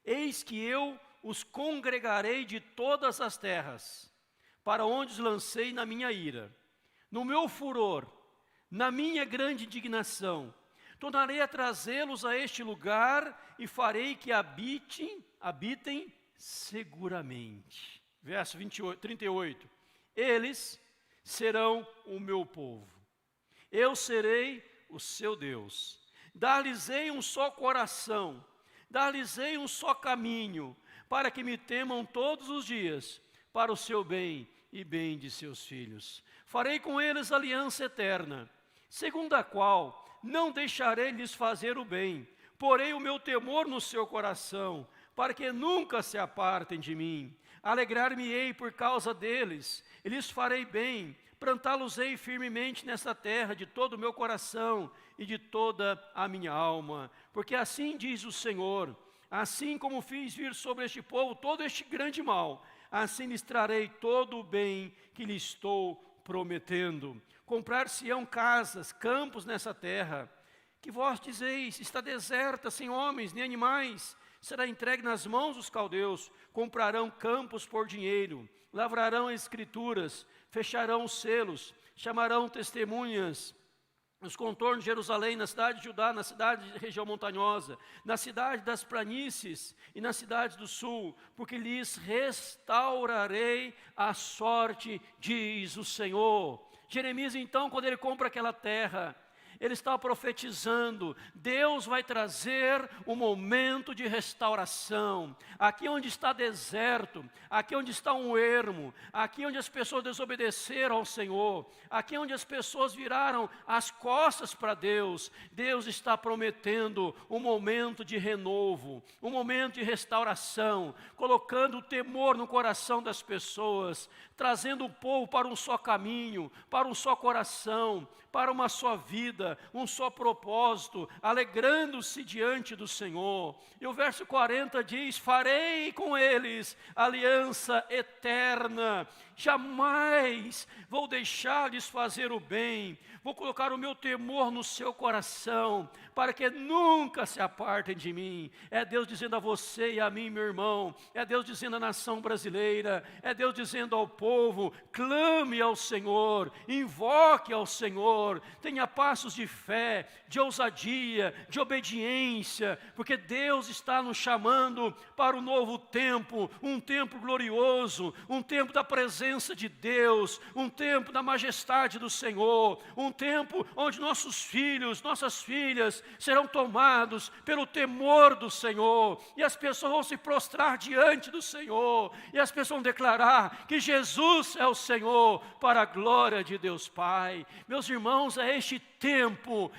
Eis que eu os congregarei de todas as terras, para onde os lancei na minha ira. No meu furor, na minha grande indignação, tornarei a trazê-los a este lugar e farei que habitem seguramente. Verso 38. Eles serão o meu povo. Eu serei o seu Deus. Dar-lhes-ei um só coração, dar-lhes-ei um só caminho, para que me temam todos os dias, para o seu bem e bem de seus filhos. Farei com eles aliança eterna, segundo a qual não deixarei lhes fazer o bem, porei o meu temor no seu coração, para que nunca se apartem de mim. Alegrar-me-ei por causa deles, e lhes farei bem, plantá-los-ei firmemente nessa terra de todo o meu coração e de toda a minha alma. Porque assim diz o Senhor: assim como fiz vir sobre este povo todo este grande mal, assim lhes trarei todo o bem que lhes estou prometendo. Comprar-se-ão casas, campos nessa terra, que vós dizeis, está deserta, sem homens nem animais, será entregue nas mãos dos caldeus. Comprarão campos por dinheiro, lavrarão as escrituras, fecharão os selos, chamarão testemunhas nos contornos de Jerusalém, na cidade de Judá, na cidade de região montanhosa, na cidade das planícies e nas cidades do sul, porque lhes restaurarei a sorte, diz o Senhor. Jeremias, então, quando ele compra aquela terra, ele está profetizando: Deus vai trazer um momento de restauração. Aqui onde está deserto, aqui onde está um ermo, aqui onde as pessoas desobedeceram ao Senhor, aqui onde as pessoas viraram as costas para Deus, Deus está prometendo um momento de renovo, um momento de restauração, colocando o temor no coração das pessoas, trazendo o povo para um só caminho, para um só coração, para uma só vida, um só propósito, alegrando-se diante do Senhor. E o verso 40 diz: farei com eles aliança eterna. jamais vou deixar-lhes fazer o bem, vou colocar o meu temor no seu coração, para que nunca se apartem de mim. É Deus dizendo a você e a mim, meu irmão, é Deus dizendo à nação brasileira, é Deus dizendo ao povo: clame ao Senhor, invoque ao Senhor, tenha passos de fé, de ousadia, de obediência, porque Deus está nos chamando para um novo tempo, um tempo glorioso, um tempo da presença de Deus, um tempo da majestade do Senhor, um tempo onde nossos filhos, nossas filhas serão tomados pelo temor do Senhor, e as pessoas vão se prostrar diante do Senhor, e as pessoas vão declarar que Jesus é o Senhor, para a glória de Deus Pai. Meus irmãos, é este tempo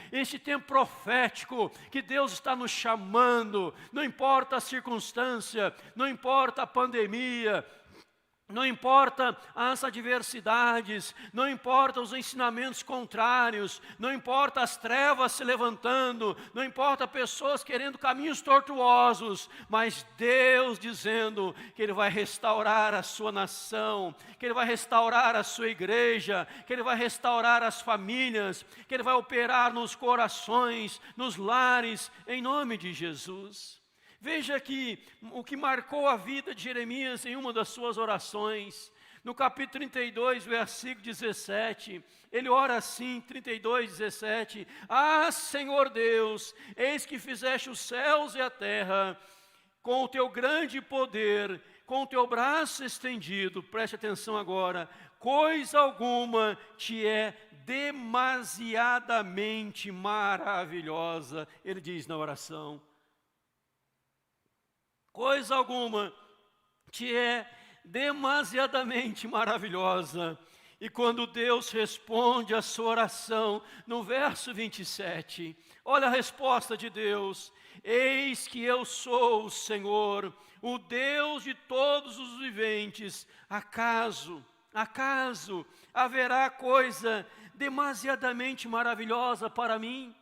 profético que Deus está nos chamando, não importa a circunstância, não importa a pandemia, não importa as adversidades, não importa os ensinamentos contrários, não importa as trevas se levantando, não importa pessoas querendo caminhos tortuosos, mas Deus dizendo que Ele vai restaurar a sua nação, que Ele vai restaurar a sua igreja, que Ele vai restaurar as famílias, que Ele vai operar nos corações, nos lares, em nome de Jesus. Veja que o que marcou a vida de Jeremias em uma das suas orações, no capítulo 32, versículo 17, ele ora assim, 32, 17, ah, Senhor Deus, eis que fizeste os céus e a terra, com o teu grande poder, com o teu braço estendido, preste atenção agora, coisa alguma te é demasiadamente maravilhosa, ele diz na oração. Coisa alguma te é demasiadamente maravilhosa. E quando Deus responde a sua oração, no verso 27, olha a resposta de Deus: eis que eu sou o Senhor, o Deus de todos os viventes. Acaso haverá coisa demasiadamente maravilhosa para mim?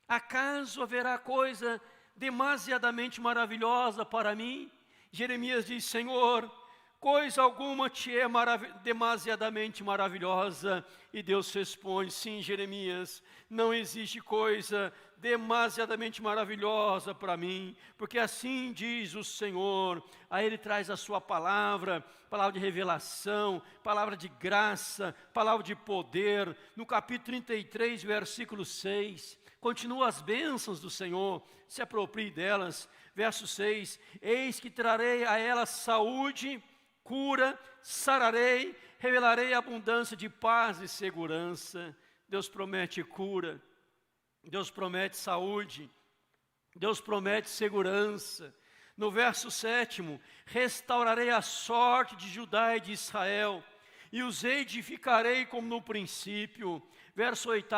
Acaso haverá coisa demasiadamente maravilhosa para mim? Jeremias diz: Senhor, coisa alguma te é demasiadamente maravilhosa. E Deus responde: sim, Jeremias, não existe coisa demasiadamente maravilhosa para mim, porque assim diz o Senhor. Aí Ele traz a sua palavra de revelação, palavra de graça, palavra de poder. No capítulo 33, versículo 6, continua as bênçãos do Senhor, se aproprie delas. Verso 6, eis que trarei a ela saúde, cura, sararei, revelarei abundância de paz e segurança. Deus promete cura, Deus promete saúde, Deus promete segurança. No verso 7, restaurarei a sorte de Judá e de Israel, e os edificarei como no princípio. Verso 8,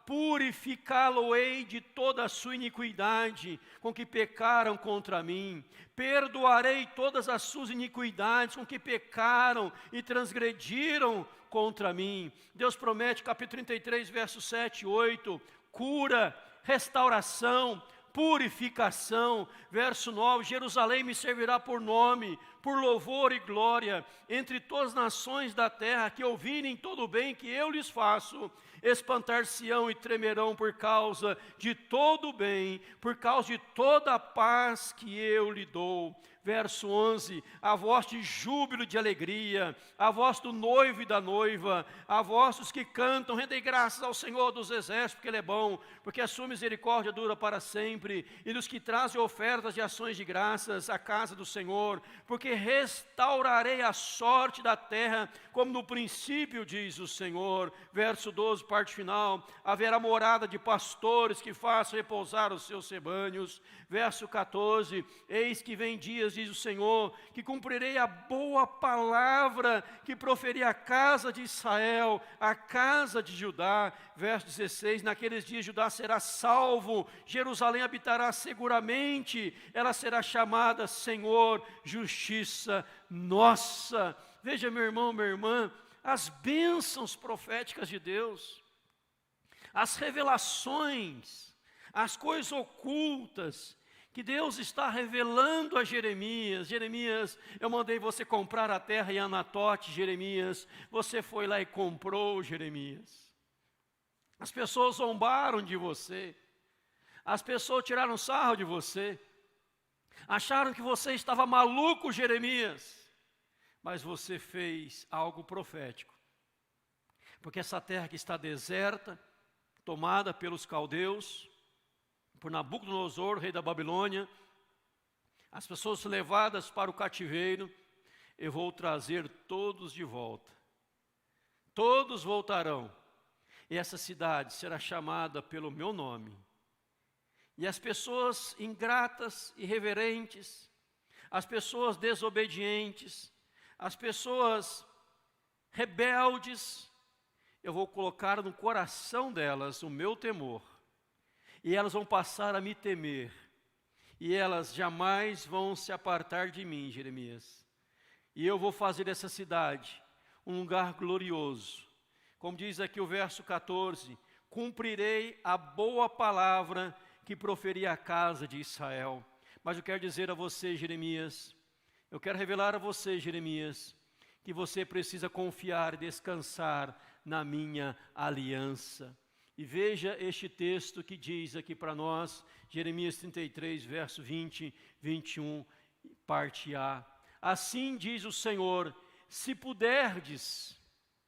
purificá-lo-ei de toda a sua iniquidade com que pecaram contra mim. Perdoarei todas as suas iniquidades com que pecaram e transgrediram contra mim. Deus promete, capítulo 33, verso 7 e 8, cura, restauração, purificação. Verso 9, Jerusalém me servirá por nome, por louvor e glória, entre todas as nações da terra que ouvirem todo o bem que eu lhes faço, espantar-se-ão e tremerão por causa de todo o bem, por causa de toda a paz que eu lhe dou. Verso 11, a voz de júbilo de alegria, a voz do noivo e da noiva, a voz dos que cantam, rendei graças ao Senhor dos exércitos, porque Ele é bom, porque a sua misericórdia dura para sempre, e dos que trazem ofertas de ações de graças à casa do Senhor, porque restaurarei a sorte da terra, como no princípio, diz o Senhor. Verso 12, parte final, haverá morada de pastores que façam repousar os seus rebanhos. Verso 14, eis que vem dias, diz o Senhor, que cumprirei a boa palavra que proferi à casa de Israel, à casa de Judá. Verso 16, naqueles dias Judá será salvo, Jerusalém habitará seguramente, ela será chamada Senhor, justiça nossa. Veja, meu irmão, minha irmã, as bênçãos proféticas de Deus, as revelações, as coisas ocultas que Deus está revelando a Jeremias. Jeremias, eu mandei você comprar a terra em Anatote, Jeremias. Você foi lá e comprou, Jeremias. As pessoas zombaram de você. As pessoas tiraram sarro de você. Acharam que você estava maluco, Jeremias. Mas você fez algo profético. Porque essa terra que está deserta, tomada pelos caldeus, por Nabucodonosor, rei da Babilônia, as pessoas levadas para o cativeiro, eu vou trazer todos de volta. Todos voltarão. E essa cidade será chamada pelo meu nome. E as pessoas ingratas, irreverentes, as pessoas desobedientes, as pessoas rebeldes, eu vou colocar no coração delas o meu temor. E elas vão passar a me temer. E elas jamais vão se apartar de mim, Jeremias. E eu vou fazer dessa cidade um lugar glorioso. Como diz aqui o verso 14, cumprirei a boa palavra que proferi à casa de Israel. Mas eu quero dizer a você, Jeremias, eu quero revelar a você, Jeremias, que você precisa confiar e descansar na minha aliança. E veja este texto que diz aqui para nós, Jeremias 33, verso 20, 21, parte A. Assim diz o Senhor, se puderdes,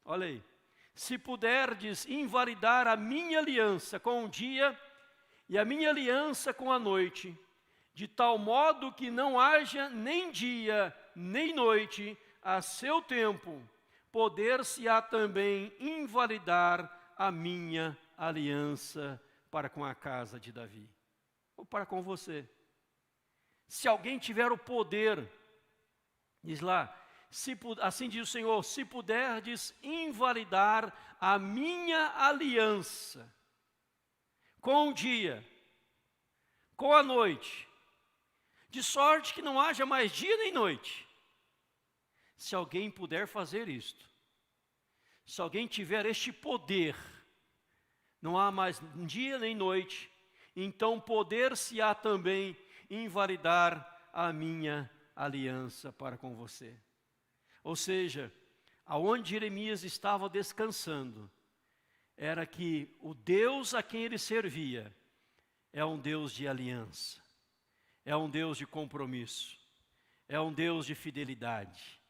olha aí, se puderdes invalidar a minha aliança com o dia e a minha aliança com a noite, de tal modo que não haja nem dia nem noite a seu tempo, poder-se-á também invalidar a minha aliança para com a casa de Davi, ou para com você. Se alguém tiver o poder, diz lá, assim diz o Senhor, se puderdes invalidar a minha aliança, com o dia, com a noite, de sorte que não haja mais dia nem noite. Se alguém puder fazer isto, se alguém tiver este poder, não há mais dia nem noite, então poder-se-á também invalidar a minha aliança para com você. Ou seja, aonde Jeremias estava descansando, era que o Deus a quem ele servia é um Deus de aliança, é um Deus de compromisso, é um Deus de fidelidade,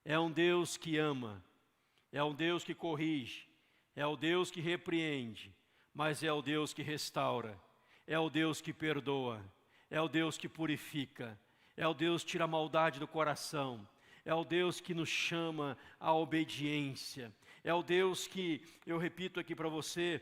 é um Deus que ama, é um Deus que corrige, é o Deus que repreende, mas é o Deus que restaura, é o Deus que perdoa, é o Deus que purifica, é o Deus que tira a maldade do coração, é o Deus que nos chama à obediência, é o Deus que, eu repito aqui para você,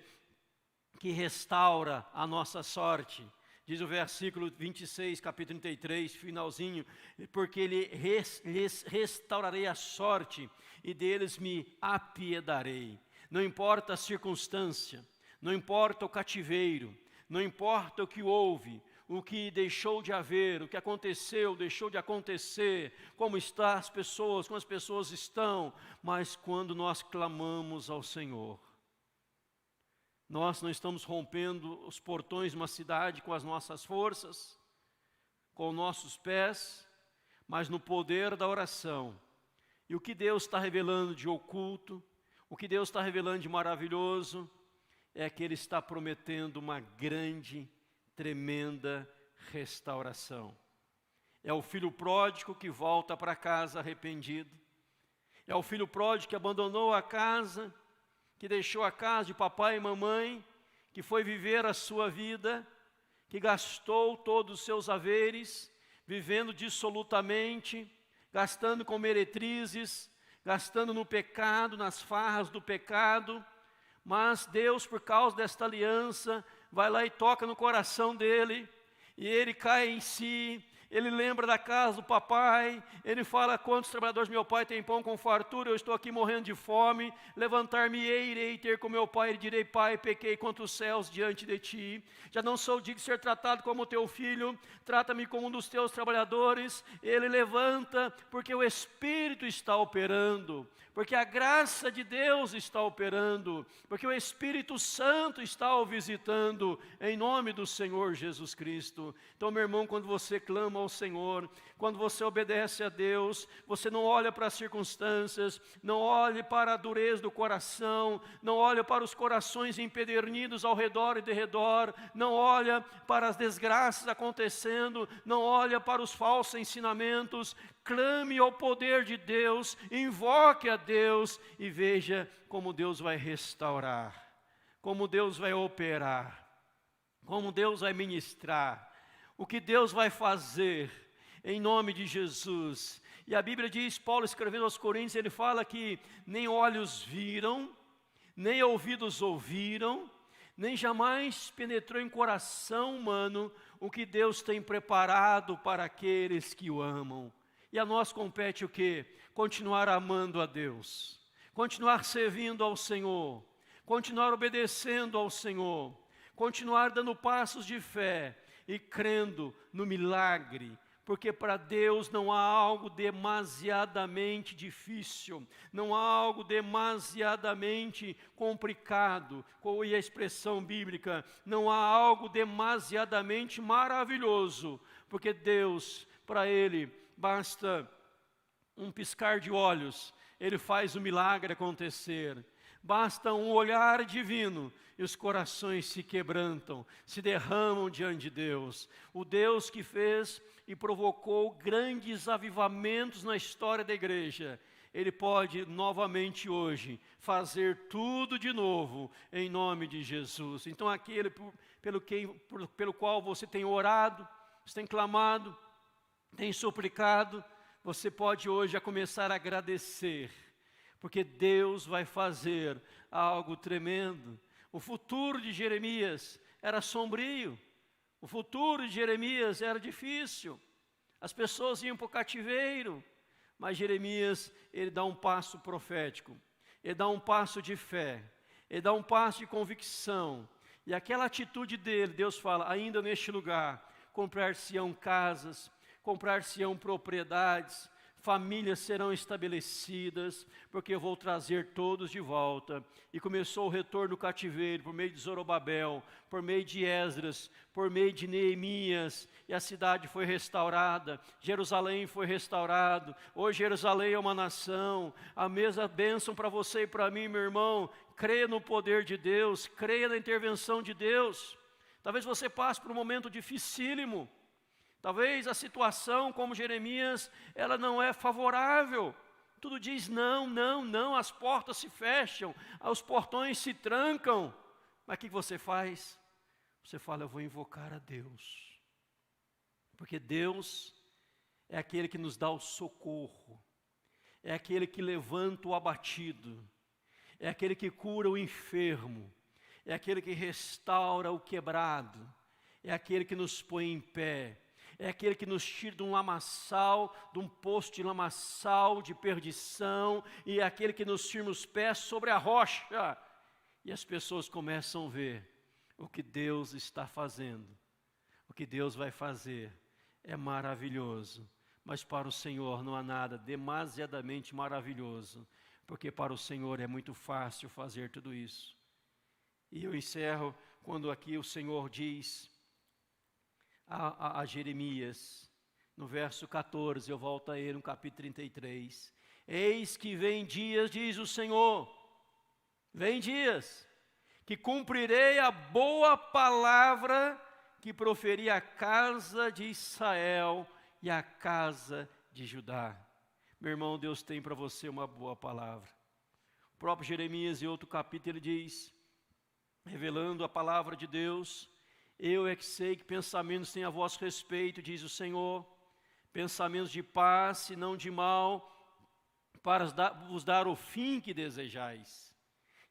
que restaura a nossa sorte. Diz o versículo 26, capítulo 33, finalzinho, porque lhes restaurarei a sorte e deles me apiedarei. Não importa a circunstância, não importa o cativeiro, não importa o que houve, o que deixou de haver, o que aconteceu, deixou de acontecer, como estão as pessoas, como as pessoas estão, mas quando nós clamamos ao Senhor, nós não estamos rompendo os portões de uma cidade com as nossas forças, com nossos pés, mas no poder da oração. E o que Deus está revelando de oculto, o que Deus está revelando de maravilhoso, é que Ele está prometendo uma grande, tremenda restauração. É o filho pródigo que volta para casa arrependido. É o filho pródigo que abandonou a casa, que deixou a casa de papai e mamãe, que foi viver a sua vida, que gastou todos os seus haveres, vivendo dissolutamente, gastando com meretrizes, gastando no pecado, nas farras do pecado. Mas Deus, por causa desta aliança, vai lá e toca no coração dele, e ele cai em si, ele lembra da casa do papai, ele fala: quantos trabalhadores meu pai tem pão com fartura, eu estou aqui morrendo de fome, levantar-me-ei, irei ter com meu pai, e direi: pai, pequei contra os céus diante de ti, já não sou digno de ser tratado como teu filho, trata-me como um dos teus trabalhadores. Ele levanta, porque o Espírito está operando, porque a graça de Deus está operando, porque o Espírito Santo está o visitando, em nome do Senhor Jesus Cristo. Então, meu irmão, quando você clama ao Senhor, quando você obedece a Deus, você não olha para as circunstâncias, não olhe para a dureza do coração, não olha para os corações empedernidos ao redor e de redor, não olha para as desgraças acontecendo, não olha para os falsos ensinamentos. Clame ao poder de Deus, invoque a Deus e veja como Deus vai restaurar, como Deus vai operar, como Deus vai ministrar, o que Deus vai fazer, em nome de Jesus. E a Bíblia diz, Paulo escrevendo aos Coríntios, ele fala que nem olhos viram, nem ouvidos ouviram, nem jamais penetrou em coração humano o que Deus tem preparado para aqueles que o amam. E a nós compete o quê? Continuar amando a Deus, continuar servindo ao Senhor, continuar obedecendo ao Senhor, continuar dando passos de fé e crendo no milagre, porque para Deus não há algo demasiadamente difícil, não há algo demasiadamente complicado, e a expressão bíblica, não há algo demasiadamente maravilhoso, porque Deus, para Ele, basta um piscar de olhos, Ele faz o milagre acontecer. Basta um olhar divino e os corações se quebrantam, se derramam diante de Deus. O Deus que fez e provocou grandes avivamentos na história da igreja, Ele pode novamente hoje fazer tudo de novo em nome de Jesus. Então aquele pelo qual você tem orado, você tem clamado, tem suplicado, você pode hoje já começar a agradecer, porque Deus vai fazer algo tremendo. O futuro de Jeremias era sombrio, o futuro de Jeremias era difícil, as pessoas iam para o cativeiro, mas Jeremias, ele dá um passo profético, ele dá um passo de fé, ele dá um passo de convicção, e aquela atitude dele, Deus fala: ainda neste lugar, comprar-se-ão casas, comprar-se-ão propriedades, famílias serão estabelecidas, porque eu vou trazer todos de volta. E começou o retorno do cativeiro, por meio de Zorobabel, por meio de Esdras, por meio de Neemias, e a cidade foi restaurada, Jerusalém foi restaurado. Hoje Jerusalém é uma nação, a mesma bênção para você e para mim, meu irmão. Creia no poder de Deus, creia na intervenção de Deus. Talvez você passe por um momento dificílimo, talvez a situação, como Jeremias, ela não é favorável. Tudo diz não, não, não, as portas se fecham, os portões se trancam. Mas o que você faz? Você fala: eu vou invocar a Deus. Porque Deus é aquele que nos dá o socorro, é aquele que levanta o abatido, é aquele que cura o enfermo, é aquele que restaura o quebrado, é aquele que nos põe em pé, é aquele que nos tira de um lamaçal, de um poço de lamaçal, de perdição, e é aquele que nos firma os pés sobre a rocha. E as pessoas começam a ver o que Deus está fazendo, o que Deus vai fazer. É maravilhoso, mas para o Senhor não há nada demasiadamente maravilhoso, porque para o Senhor é muito fácil fazer tudo isso. E eu encerro quando aqui o Senhor diz a Jeremias, no verso 14, eu volto a ele, no capítulo 33. Eis que vem dias, diz o Senhor, vem dias, que cumprirei a boa palavra que proferi à casa de Israel e à casa de Judá. Meu irmão, Deus tem para você uma boa palavra. O próprio Jeremias, em outro capítulo, ele diz, revelando a palavra de Deus: eu é que sei que pensamentos têm a vosso respeito, diz o Senhor, pensamentos de paz e não de mal, para vos dar o fim que desejais.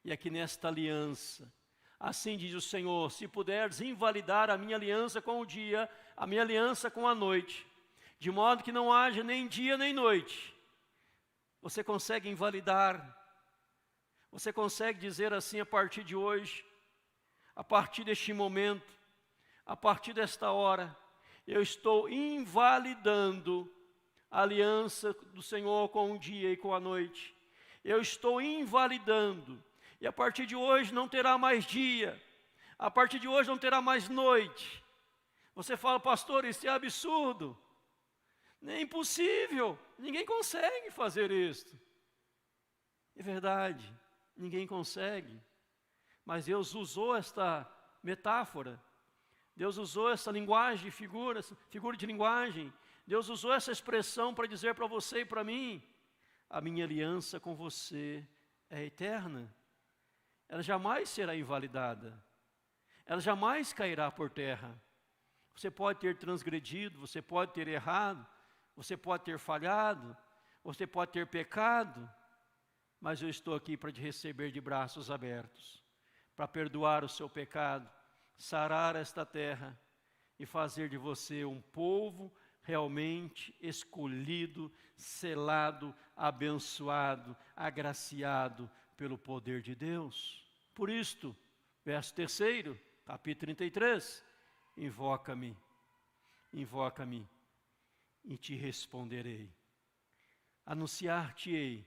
E aqui nesta aliança, assim diz o Senhor: se puderes invalidar a minha aliança com o dia, a minha aliança com a noite, de modo que não haja nem dia nem noite. Você consegue invalidar, você consegue dizer assim: a partir de hoje, a partir deste momento, a partir desta hora, eu estou invalidando a aliança do Senhor com o dia e com a noite. Eu estou invalidando, e a partir de hoje não terá mais dia, a partir de hoje não terá mais noite. Você fala: pastor, isso é absurdo, é impossível, ninguém consegue fazer isso. É verdade, ninguém consegue, mas Deus usou esta metáfora, Deus usou essa linguagem, figura de linguagem, Deus usou essa expressão para dizer para você e para mim: a minha aliança com você é eterna, ela jamais será invalidada, ela jamais cairá por terra. Você pode ter transgredido, você pode ter errado, você pode ter falhado, você pode ter pecado, mas eu estou aqui para te receber de braços abertos, para perdoar o seu pecado, sarar esta terra e fazer de você um povo realmente escolhido, selado, abençoado, agraciado pelo poder de Deus. Por isto, verso 3, capítulo 33, invoca-me, invoca-me e te responderei. Anunciar-te-ei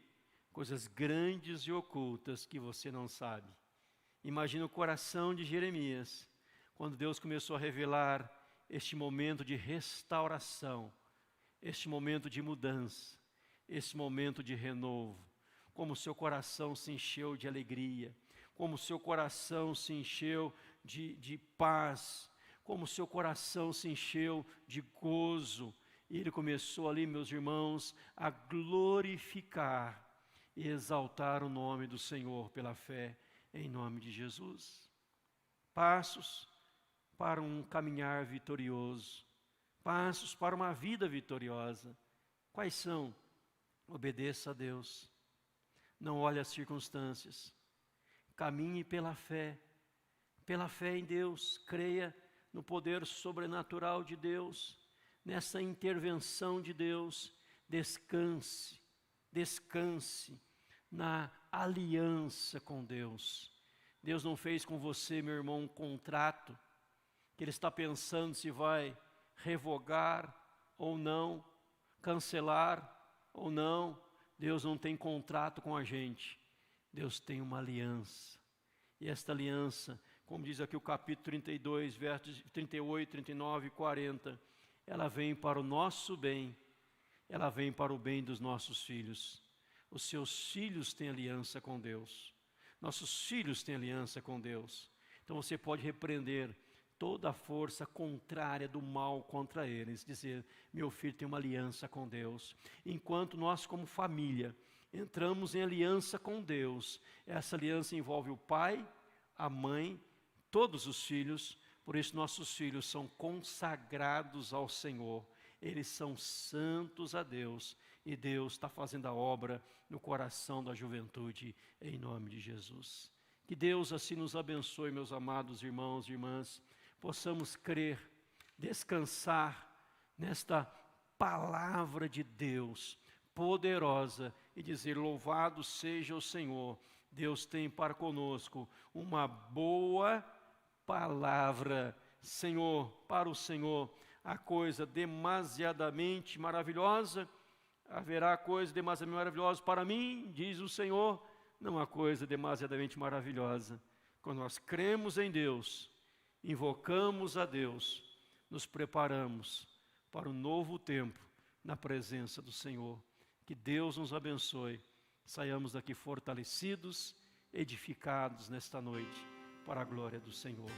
coisas grandes e ocultas que você não sabe. Imagina o coração de Jeremias, quando Deus começou a revelar este momento de restauração, este momento de mudança, este momento de renovo, como o seu coração se encheu de alegria, como o seu coração se encheu de paz, como o seu coração se encheu de gozo. E ele começou ali, meus irmãos, a glorificar e exaltar o nome do Senhor pela fé, em nome de Jesus. Passos para um caminhar vitorioso, passos para uma vida vitoriosa. Quais são? Obedeça a Deus, não olhe as circunstâncias, caminhe pela fé em Deus, creia no poder sobrenatural de Deus, nessa intervenção de Deus, descanse na aliança com Deus. Deus não fez com você, meu irmão, um contrato, que Ele está pensando se vai revogar ou não, cancelar ou não. Deus não tem contrato com a gente, Deus tem uma aliança, e esta aliança, como diz aqui o capítulo 32, versos 38, 39 e 40, ela vem para o nosso bem, ela vem para o bem dos nossos filhos. Os seus filhos têm aliança com Deus, nossos filhos têm aliança com Deus. Então você pode repreender toda a força contrária do mal contra eles, dizer: meu filho tem uma aliança com Deus. Enquanto nós, como família, entramos em aliança com Deus, essa aliança envolve o pai, a mãe, todos os filhos. Por isso nossos filhos são consagrados ao Senhor, eles são santos a Deus, e Deus está fazendo a obra no coração da juventude, em nome de Jesus. Que Deus assim nos abençoe, meus amados irmãos e irmãs, possamos crer, descansar nesta palavra de Deus poderosa e dizer: louvado seja o Senhor, Deus tem para conosco uma boa palavra. Senhor, para o Senhor há coisa demasiadamente maravilhosa, haverá coisa demasiadamente maravilhosa para mim, diz o Senhor. Não há coisa demasiadamente maravilhosa. Quando nós cremos em Deus, invocamos a Deus, nos preparamos para um novo tempo na presença do Senhor. Que Deus nos abençoe, saiamos daqui fortalecidos, edificados nesta noite, para a glória do Senhor.